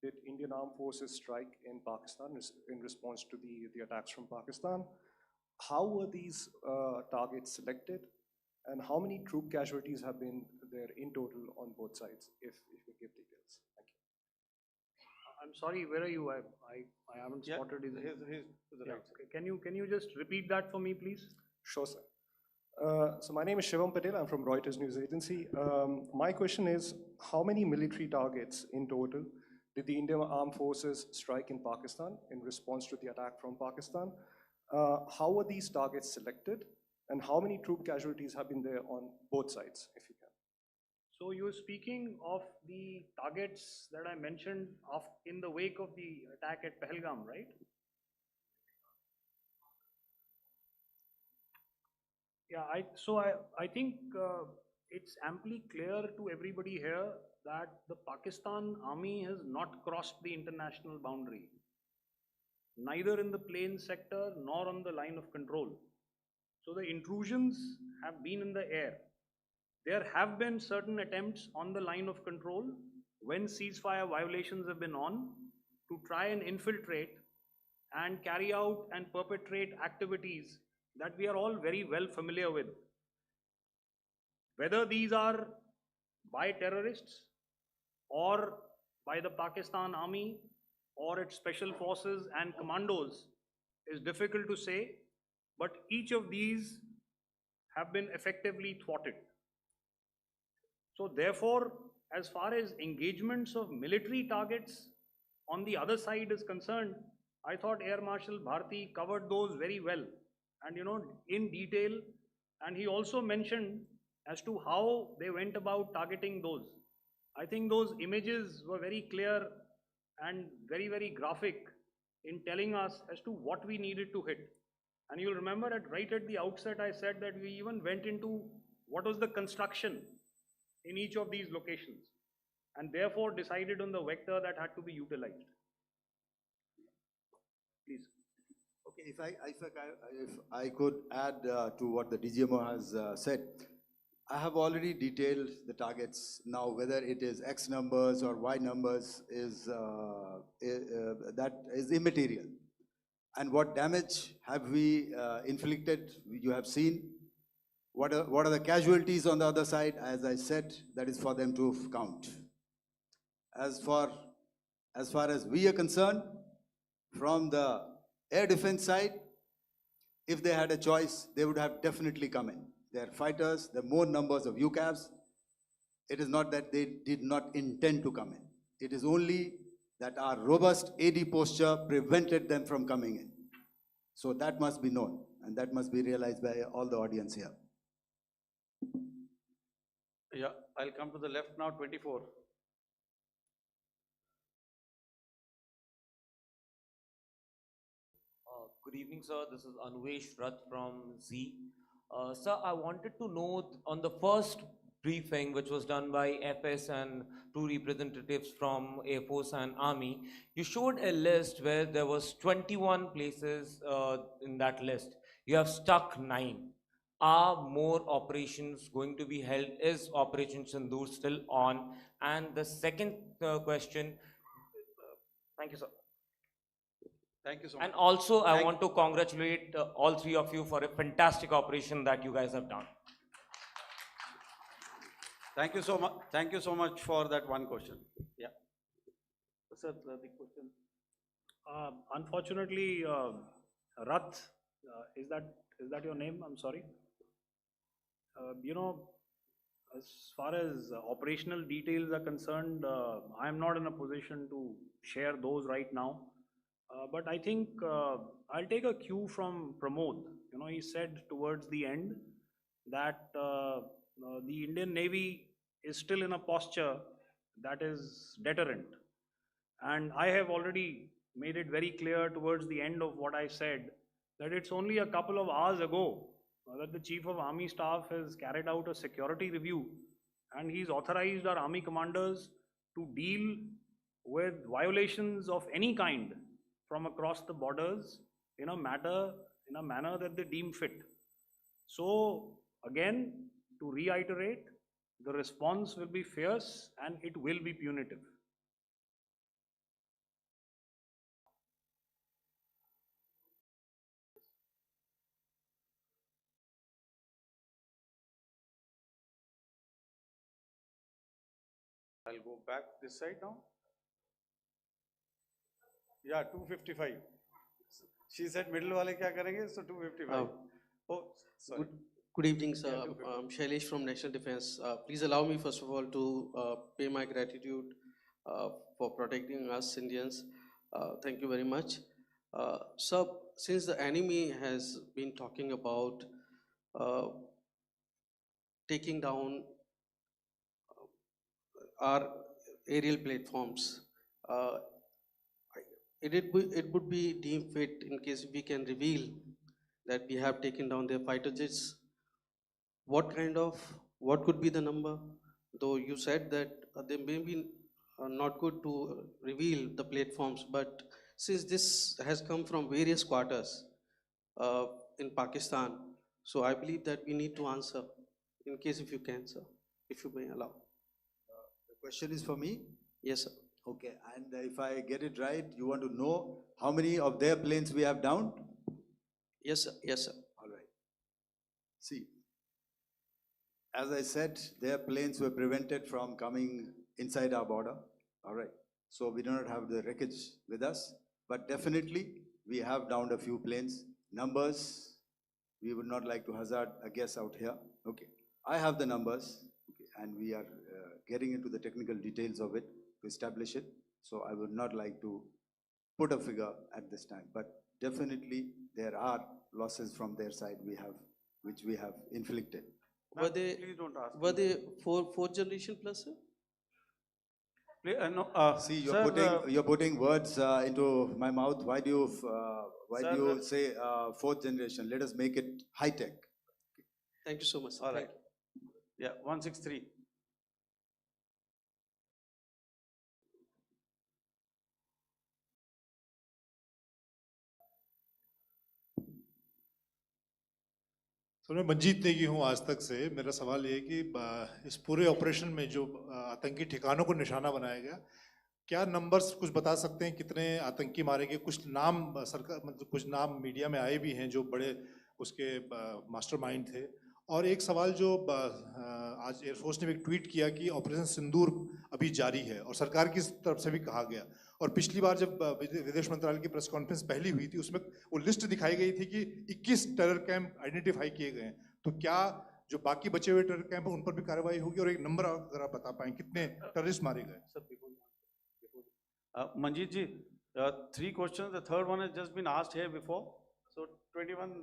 did Indian Armed Forces strike in Pakistan in response to the attacks from Pakistan? How were these targets selected? And how many troop casualties have been there in total on both sides, if you give details? Thank you. I'm sorry, where are you? I haven't Yeah, spotted his. he's to the Yeah, right. okay. Can you just repeat that for me, please? Sure, sir. So my name is Shivam Patel. I'm from Reuters News Agency. My question is, how many military targets in total did the Indian Armed Forces strike in Pakistan in response to the attack from Pakistan? How were these targets selected? And how many troop casualties have been there on both sides, if you can? So you're speaking of the targets that I mentioned in the wake of the attack at Pahalgam, right? Yeah, I think it's amply clear to everybody here that the Pakistan army has not crossed the international boundary, neither in the plain sector nor on the line of control. So the intrusions have been in the air. There have been certain attempts on the line of control when ceasefire violations have been on to try and infiltrate and carry out and perpetrate activities that we are all very well familiar with. Whether these are by terrorists or by the Pakistan army or its special forces and commandos is difficult to say, but each of these have been effectively thwarted. So therefore, as far as engagements of military targets on the other side is concerned, I thought Air Marshal Bharti covered those very well and in detail, and he also mentioned as to how they went about targeting those. I think those images were very clear and very, very graphic in telling us as to what we needed to hit. And you'll remember right at the outset, I said that we even went into what was the construction in each of these locations, and therefore decided on the vector that had to be utilized. Please. Okay, if I could add to what the DGMO has said, I have already detailed the targets. Now, whether it is X numbers or Y numbers is that is immaterial. And what damage have we inflicted? You have seen. What are the casualties on the other side? As I said, that is for them to count. As far as we are concerned, from the air defense side, if they had a choice, they would have definitely come in. They are fighters, there are more numbers of UCAVs. It is not that they did not intend to come in. It is only that our robust AD posture prevented them from coming in. So that must be known, and that must be realized by all the audience here. Yeah, I'll come to the left now, 24. Good evening, sir. This is Anvesh Rath from Z. Sir, I wanted to know on the first briefing, which was done by FS and two representatives from Air Force and Army, you showed a list where there was 21 places in that list. You have stuck 9. Are more operations going to be held? Is Operation Sindoor still on? And the second question, thank you, sir. Thank you so much. And also, I want to congratulate all three of you for a fantastic operation that you guys have done. Thank you so much. Thank you so much for that one question. Yeah. Sir, the question. Unfortunately, Rath, is that your name? I'm sorry. As far as operational details are concerned, I am not in a position to share those right now. But I think I'll take a cue from Pramod. You know, he said towards the end that the Indian Navy is still in a posture that is deterrent. And I have already made it very clear towards the end of what I said that it's only a couple of hours ago that the Chief of Army Staff has carried out a security review, and he's authorized our army commanders to deal with violations of any kind from across the borders in a manner that they deem fit. So again, to reiterate, the response will be fierce and it will be punitive. I'll go back this side now. Yeah, 255. She said middle wale kya karenge, so 255. Oh, sorry. Good evening, sir. Yeah, 250. I'm Shailesh from National Defense. Please allow me, first of all, to pay my gratitude for protecting us Indians. Thank you very much. Sir, since the enemy has been talking about taking down our aerial platforms, it would be deemed fit in case we can reveal that we have taken down their fighter jets. What could be the number? Though you said that they may be not good to reveal the platforms, but since this has come from various quarters in Pakistan, so I believe that we need to answer, in case if you can, sir, if you may allow. The question is for me? Yes, sir. Okay, and if I get it right, you want to know how many of their planes we have downed? Yes, sir. Yes, sir. All right. See, as I said, their planes were prevented from coming inside our border. All right. So we do not have the wreckage with us, but definitely we have downed a few planes. Numbers, we would not like to hazard a guess out here. Okay. I have the numbers, okay, and we are getting into the technical details of it to establish it. So I would not like to put a figure at this time, but definitely there are losses from their side which we have inflicted. Were they, Please don't ask. were they fourth generation plus, sir? No, See, sir, you're putting words into my mouth. Why do Sir, you say fourth generation? Let us make it high tech. Thank you so much, sir. all Thank right. Yeah, 163. तो मैं मंजीत नेगी हूँ आज तक से। मेरा सवाल ये है कि इस पूरे ऑपरेशन में जो आतंकी ठिकानों को निशाना बनाया गया, क्या नंबर्स कुछ बता सकते हैं कितने आतंकी मारे गए? कुछ नाम सरकार, मतलब कुछ नाम मीडिया में आए भी हैं जो बड़े उसके मास्टरमाइंड थे। और एक सवाल जो आज एयरफोर्स ने भी एक ट्वीट किया कि ऑपरेशन सिंदूर अभी जारी है और सरकार की तरफ से भी कहा गया। और पिछली बार जब विदेश मंत्रालय की प्रेस कॉन्फ्रेंस पहली हुई थी, उसमें वो लिस्ट दिखाई गई थी कि 21 टेरर कैंप आइडेंटिफाई किए गए हैं। तो क्या जो बाकी बचे हुए टेरर कैंप हैं उन पर भी कार्रवाई होगी? और एक नंबर अगर आप बता पाएं कितने टेररिस्ट मारे गए? Manjeet ji, 3 questions. The third one has just been asked here before. So 21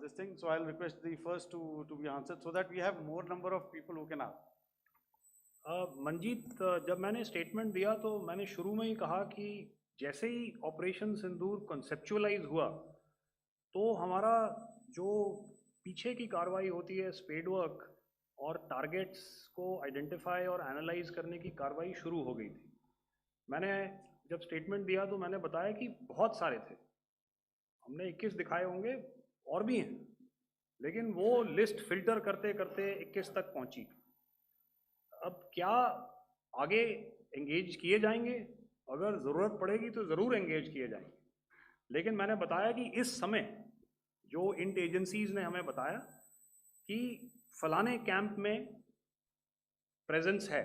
this thing. So I'll request the first two to be answered so that we have more number of people who can ask. Manjeet, जब मैंने statement दिया तो मैंने शुरू में ही कहा कि जैसे ही ऑपरेशन सिंदूर कॉन्सेप्चुअलाइज हुआ तो हमारा जो पीछे की कार्रवाई होती है स्पेड वर्क और टारगेट्स को आइडेंटिफाई और एनालाइज करने की कार्रवाई शुरू हो गई थी। मैंने जब स्टेटमेंट दिया तो मैंने बताया कि बहुत सारे थे, हमने 21 दिखाए होंगे और भी हैं, लेकिन वो लिस्ट फिल्टर करते करते 21 तक पहुंची। अब क्या आगे एंगेज किए जाएंगे? अगर ज़रूरत पड़ेगी तो ज़रूर एंगेज किए जाएंगे, लेकिन मैंने बताया कि इस समय जो इंट एजेंसीज ने हमें बताया कि फलाने कैंप में प्रेजेंस है,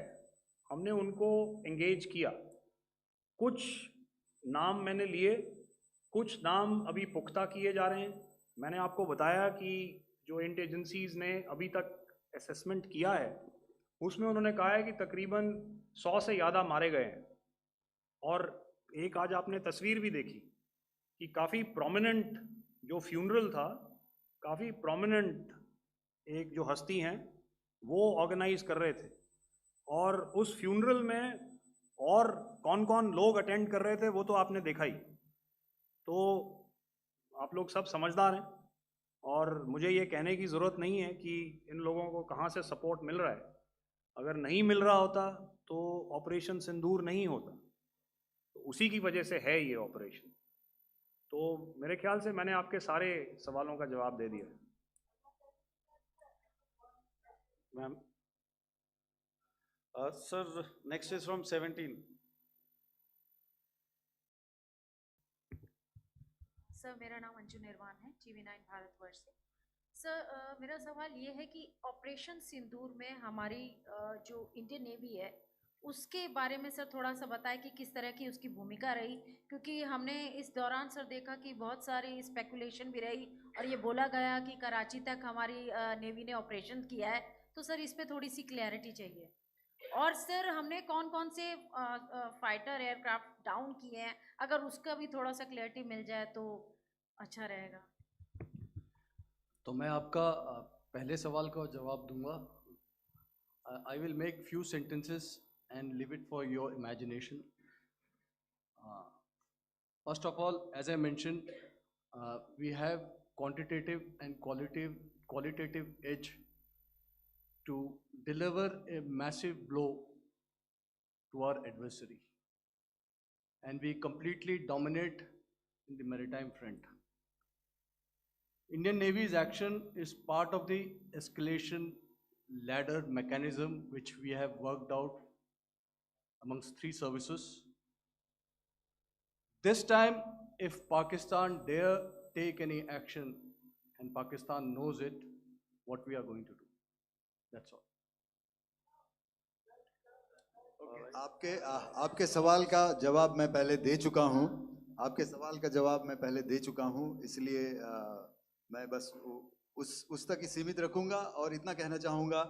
हमने उनको एंगेज किया। कुछ नाम मैंने लिए, कुछ नाम अभी पुख्ता किए जा रहे हैं। मैंने आपको बताया कि जो इंट एजेंसीज ने अभी तक असेसमेंट किया है उसमें उन्होंने कहा है कि तकरीबन 100 से ज़्यादा मारे गए हैं। और एक आज आपने तस्वीर भी देखी कि काफ़ी प्रोमिनेंट जो फ्यूनरल था, काफ़ी प्रोमिनेंट एक जो हस्ती हैं वो ऑर्गेनाइज कर रहे थे, और उस फ्यूनरल में और कौन कौन लोग अटेंड कर रहे थे वो तो आपने देखा ही। तो आप लोग सब समझदार हैं, और मुझे ये कहने की ज़रूरत नहीं है कि इन लोगों को कहाँ से सपोर्ट मिल रहा है। अगर नहीं मिल रहा होता तो ऑपरेशन सिंदूर नहीं होता, तो उसी की वजह से है ये ऑपरेशन। तो मेरे ख्याल से मैंने आपके सारे सवालों का जवाब दे दिया। Ma'am. Sir, next is from 17. Sir, मेरा नाम अंजू निर्वाण है, TV9 भारतवर्ष से। सर, मेरा सवाल ये है कि ऑपरेशन सिंदूर में हमारी जो इंडियन नेवी है उसके बारे में सर थोड़ा सा बताएं कि किस तरह की उसकी भूमिका रही, क्योंकि हमने इस दौरान सर देखा कि बहुत सारी स्पेकुलेशन भी रही और ये बोला गया कि कराची तक हमारी नेवी ने ऑपरेशन किया है। तो सर इस पे थोड़ी सी क्लैरिटी चाहिए। और सर हमने कौन कौन से फाइटर एयरक्राफ्ट डाउन किए हैं, अगर उसका भी थोड़ा सा क्लैरिटी मिल जाए तो अच्छा रहेगा। तो मैं आपका पहले सवाल का जवाब दूंगा। I will make few sentences and leave it for your imagination. First of all, as I mentioned, we have quantitative and qualitative edge to deliver a massive blow to our adversary, and we completely dominate in the maritime front. Indian Navy's action is part of the escalation ladder mechanism which we have worked out amongst three services. This time, if Pakistan dare take any action, and Pakistan knows it, what we are going to do. That's all. आपके सवाल का जवाब मैं पहले दे चुका हूं। आपके सवाल का जवाब मैं पहले दे चुका हूं, इसलिए मैं बस उस तक ही सीमित रखूंगा और इतना कहना चाहूंगा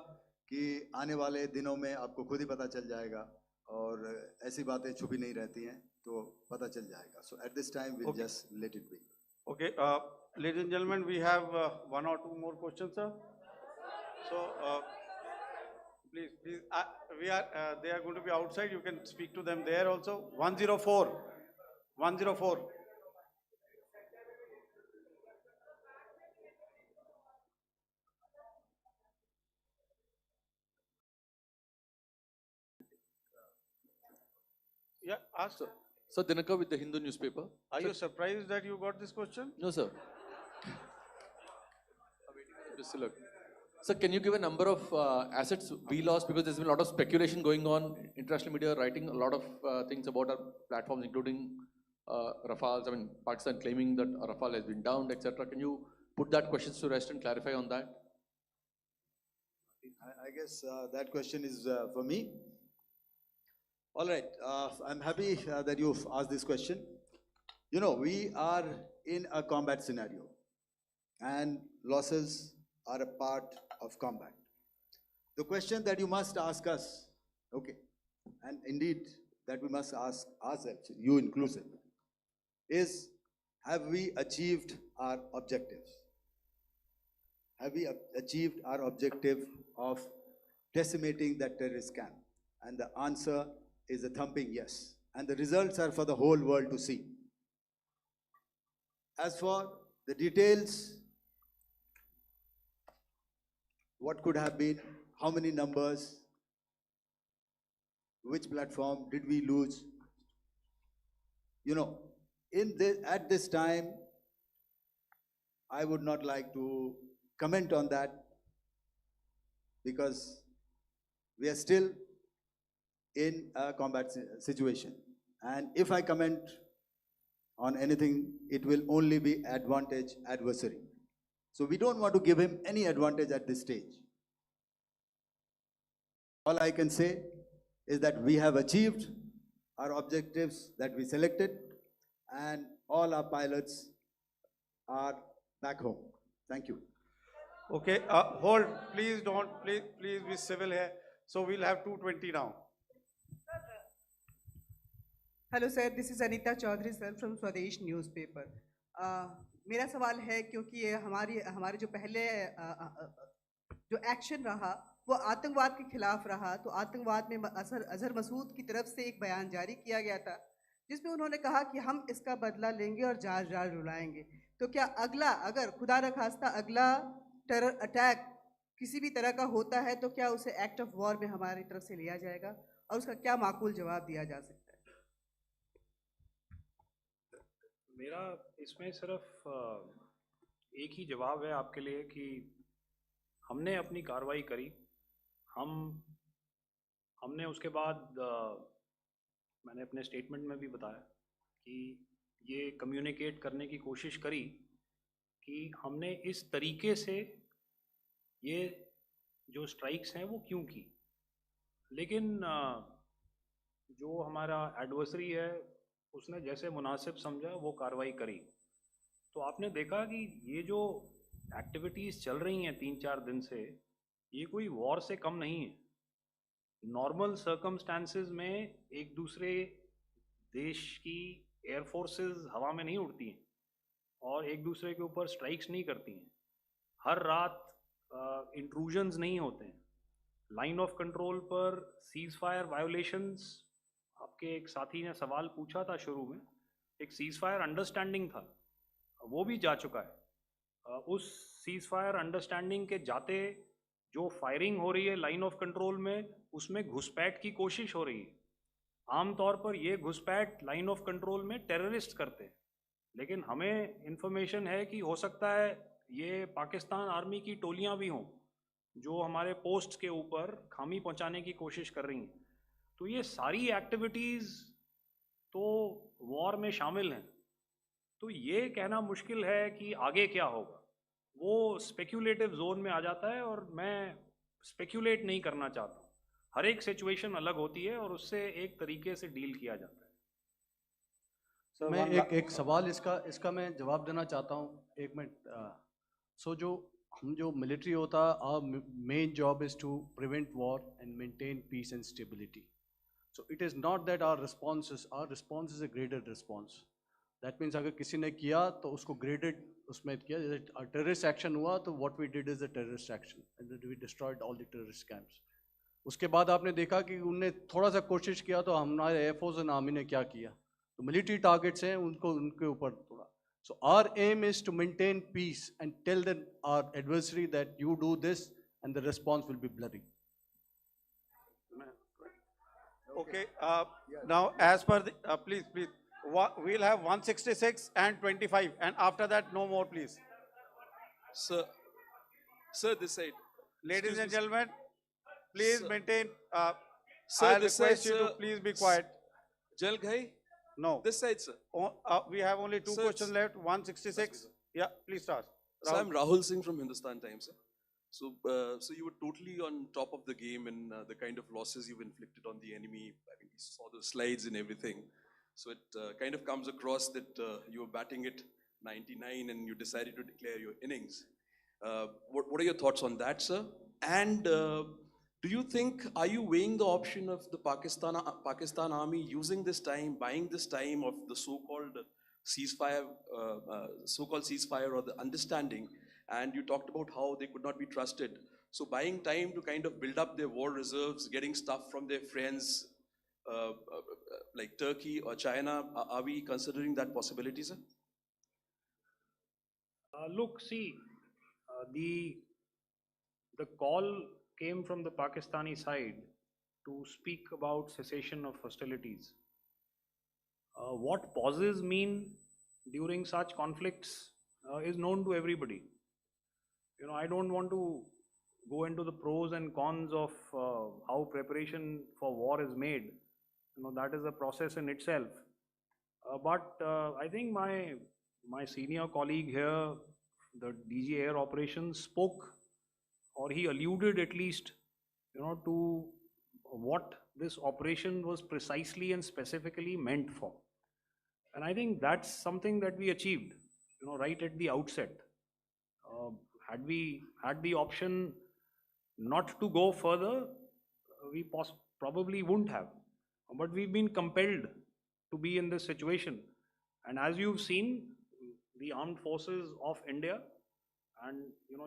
कि आने वाले दिनों में आपको खुद ही पता चल जाएगा, और ऐसी बातें छुपी नहीं रहती हैं, तो पता चल जाएगा। So at this time we'll just let it be. Okay, ladies and gentlemen, we have one or two more questions, sir. So please, they are going to be outside. You can speak to them there also. 104, 104. Yeah, ask. Sir, Dinaka with the Hindu newspaper. Are you surprised that you got this question? No, sir. Sir, can you give a number of assets we lost, because there's been a lot of speculation going on, international media writing a lot of things about our platforms, including Rafales. I mean, Pakistan claiming that a Rafale has been downed, etc. Can you put that question to rest and clarify on that? I guess that question is for me. All right, I'm happy that you've asked this question. You know, we are in a combat scenario, and losses are a part of combat. The question that you must ask us, okay, and indeed that we must ask ourselves, you inclusive, is have we achieved our objectives? Have we achieved our objective of decimating that terrorist camp? And the answer is a thumping yes. And the results are for the whole world to see. As for the details, what could have been, how many numbers, which platform did we lose? You know, at this time, I would not like to comment on that, because we are still in a combat situation. And if I comment on anything, it will only be advantage adversary. So we don't want to give him any advantage at this stage. All I can say is that we have achieved our objectives that we selected, and all our pilots are back home. Thank you. Okay, hold, please don't, please be civil here. So we'll have 220 now. Hello sir, this is Anita Chaudhary sir from Swadesh newspaper. मेरा सवाल है, क्योंकि ये हमारे जो पहले जो action रहा वो आतंकवाद के खिलाफ रहा, तो आतंकवाद में अजहर मसूद की तरफ से एक बयान जारी किया गया था जिसमें उन्होंने कहा कि हम इसका बदला लेंगे और जान जान रुलाएंगे। तो क्या अगला, अगर खुदा न खास्ता अगला टेरर अटैक किसी भी तरह का होता है, तो क्या उसे एक्ट ऑफ वॉर में हमारी तरफ से लिया जाएगा और उसका क्या माकूल जवाब दिया जा सकता है? मेरा इसमें सिर्फ एक ही जवाब है आपके लिए कि हमने अपनी कार्रवाई करी। हमने उसके बाद मैंने अपने स्टेटमेंट में भी बताया कि ये कम्युनिकेट करने की कोशिश करी कि हमने इस तरीके से ये जो स्ट्राइक्स हैं वो क्यों की। लेकिन जो हमारा एडवर्सरी है उसने जैसे मुनासिब समझा वो कार्रवाई करी। तो आपने देखा कि ये जो एक्टिविटीज़ चल रही हैं 3-4 दिन से, ये कोई वॉर से कम नहीं है। नॉर्मल सर्कमस्टांसेस में एक दूसरे देश की एयरफोर्सेस हवा में नहीं उड़ती हैं और एक दूसरे के ऊपर स्ट्राइक्स नहीं करती हैं। हर रात इंट्रूजन्स नहीं होते हैं। लाइन ऑफ कंट्रोल पर सीज फायर वायोलेशंस, आपके एक साथी ने सवाल पूछा था शुरू में, एक सीज फायर अंडरस्टैंडिंग था, वो भी जा चुका है। उस सीज फायर अंडरस्टैंडिंग के जाते जो फायरिंग हो रही है लाइन ऑफ कंट्रोल में, उसमें घुसपैठ की कोशिश हो रही है। आमतौर पर ये घुसपैठ लाइन ऑफ कंट्रोल में टेररिस्ट करते हैं, लेकिन हमें इंफॉर्मेशन है कि हो सकता है ये पाकिस्तान आर्मी की टोलियां भी हों जो हमारे पोस्ट के ऊपर खामी पहुंचाने की कोशिश कर रही हैं। तो ये सारी एक्टिविटीज़ तो वॉर में शामिल हैं। तो ये कहना मुश्किल है कि आगे क्या होगा, वो स्पेक्यूलेटिव जोन में आ जाता है और मैं स्पेक्यूलेट नहीं करना चाहता। हर एक सिचुएशन अलग होती है और उससे एक तरीके से डील किया जाता है। मैं एक सवाल इसका मैं जवाब देना चाहता हूँ, 1 मिनट। जो मिलिट्री होता है, our main job is to prevent war and maintain peace and stability. So it is not that our response is a graded response. That means अगर किसी ने किया तो उसको graded उसमें किया, जैसे terrorist action हुआ तो what we did is a terrorist action and then we destroyed all the terrorist camps. उसके बाद आपने देखा कि उनने थोड़ा सा कोशिश किया तो हमारे एयरफोर्स और आर्मी ने क्या किया, तो मिलिट्री टारगेट्स हैं उनके ऊपर थोड़ा। So our aim is to maintain peace and tell our adversary that you do this and the response will be bloody. Okay, now as per the, please, we'll have 166 and 25 and after that no more please. Sir, this side. Ladies and gentlemen, please maintain, Sir, I'll this request side, you to sir. please be quiet. Jal Ghai? No. This side, sir. We have only two Sir, questions left, 166. Yeah, please start. So I'm Rahul Singh from Hindustan Times, sir. So you were totally on top of the game in the kind of losses you've inflicted on the enemy. I mean, we saw the slides and everything. So it kind of comes across that you were batting it 99 and you decided to declare your innings. What are your thoughts on that, sir? And do you think, are you weighing the option of the Pakistan army using this time, buying this time of the so-called ceasefire or the understanding? And you talked about how they could not be trusted. So buying time to kind of build up their war reserves, getting stuff from their friends like Turkey or China, are we considering that possibility, sir? Look, see, the call came from the Pakistani side to speak about cessation of hostilities. What pauses mean during such conflicts is known to everybody. You know, I don't want to go into the pros and cons of how preparation for war is made. You know, that is a process in itself. But I think my senior colleague here, the DG Air Operations, spoke, or he alluded at least, you know, to what this operation was precisely and specifically meant for. And I think that's something that we achieved, you know, right at the outset. Had we had the option not to go further, we probably wouldn't have. But we've been compelled to be in this situation. And as you've seen, the armed forces of India, and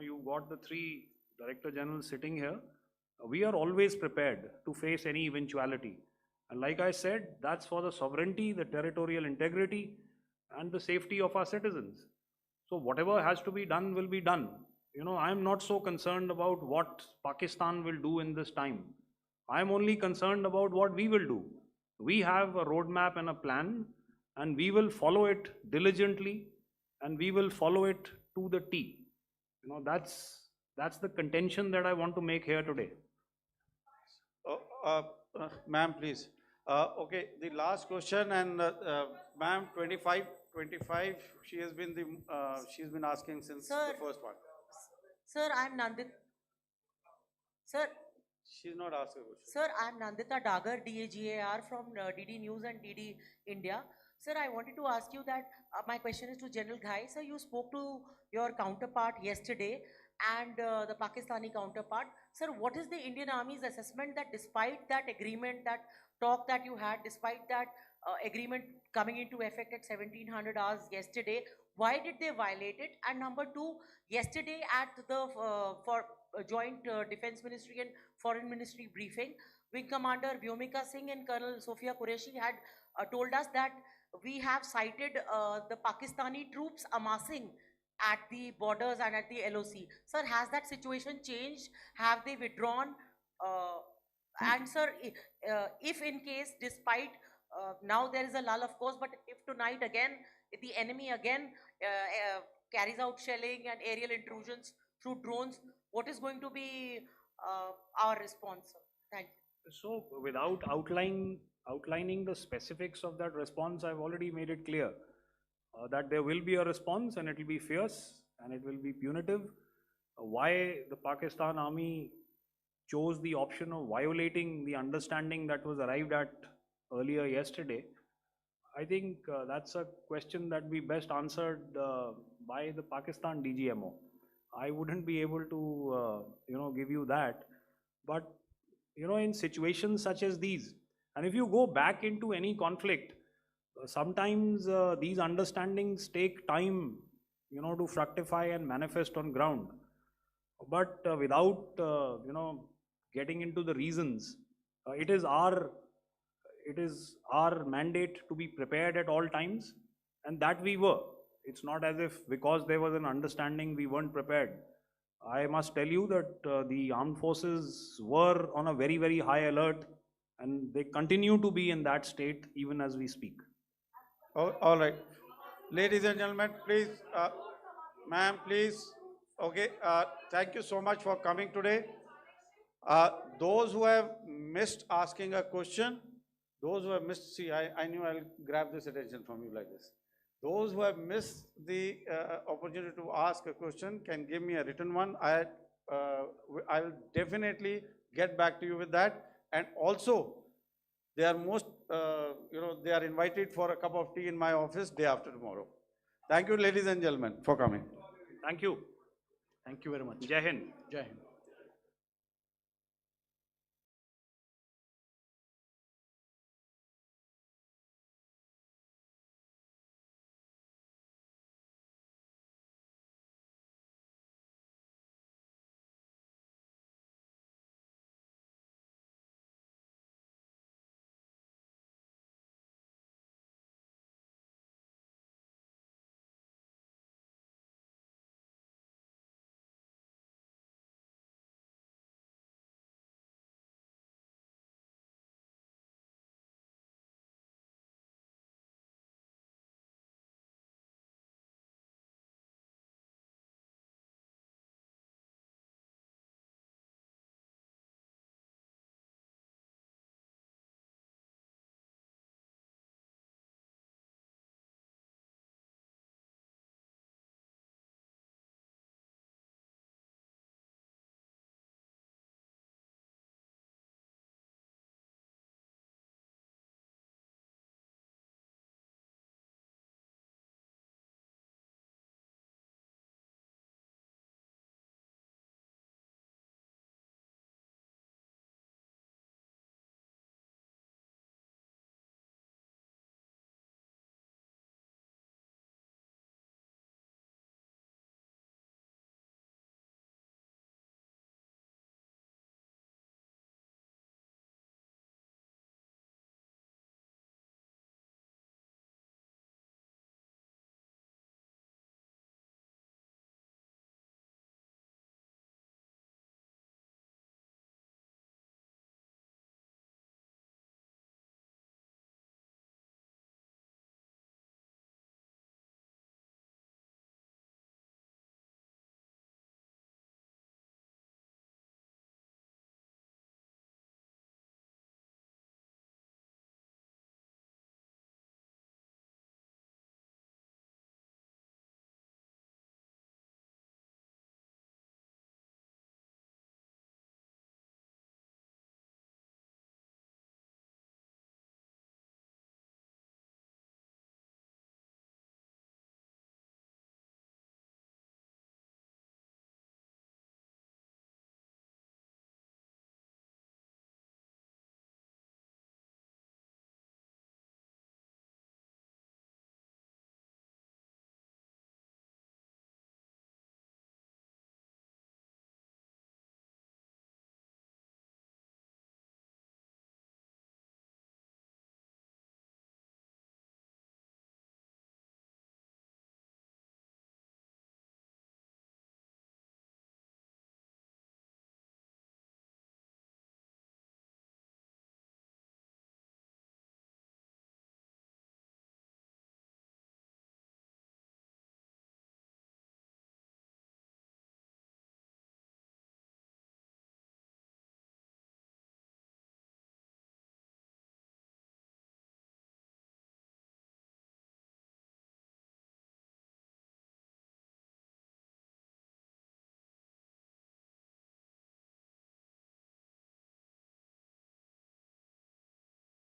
you've got the three Director Generals sitting here, we are always prepared to face any eventuality. And like I said, that's for the sovereignty, the territorial integrity, and the safety of our citizens. So whatever has to be done will be done. I'm not so concerned about what Pakistan will do in this time. I'm only concerned about what we will do. We have a roadmap and a plan, and we will follow it diligently, and we will follow it to the T. That's the contention that I want to make here today. Ma'am, please. Okay, the last question, and ma'am, 25, she's been asking since Sir. the first one. Sir, I'm Nandita. Sir, She's not asking a question. Sir, I'm Nandita Dagar, DAGAR from DD News and DD India. Sir, I wanted to ask you that my question is to General Ghai. Sir, you spoke to your counterpart yesterday and the Pakistani counterpart. Sir, what is the Indian Army's assessment that despite that agreement, that talk that you had, despite that agreement coming into effect at 1700 hours yesterday, why did they violate it? And number two, yesterday at the joint Defense Ministry and Foreign Ministry briefing, Wing Commander Vyomika Singh and Colonel Sophia Qureshi had told us that we have cited the Pakistani troops amassing at the borders and at the LOC. Sir, has that situation changed? Have they withdrawn? And sir, if in case, despite now there is a lull, of course, but if tonight again, if the enemy again carries out shelling and aerial intrusions through drones, what is going to be our response, sir? Thank you. So without outlining the specifics of that response, I've already made it clear that there will be a response, and it will be fierce and it will be punitive. Why the Pakistan Army chose the option of violating the understanding that was arrived at earlier yesterday, I think that's a question that be best answered by the Pakistan DGMO. I wouldn't be able to give you that. But in situations such as these, and if you go back into any conflict, sometimes these understandings take time to fructify and manifest on ground. But without getting into the reasons, it is our mandate to be prepared at all times, and that we were. It's not as if because there was an understanding we weren't prepared. I must tell you that the armed forces were on a very, very high alert, and they continue to be in that state even as we speak. All right. Ladies and gentlemen, please, ma'am, please. Okay, thank you so much for coming today. Those who have missed asking a question, those who have missed, see, I knew I'll grab this attention from you like this. Those who have missed the opportunity to ask a question can give me a written one. I will definitely get back to you with that. And also, they are they are invited for a cup of tea in my office day after tomorrow. Thank you, ladies and gentlemen, for coming. Thank you. Thank you very much. Jai Hind. Jai Hind.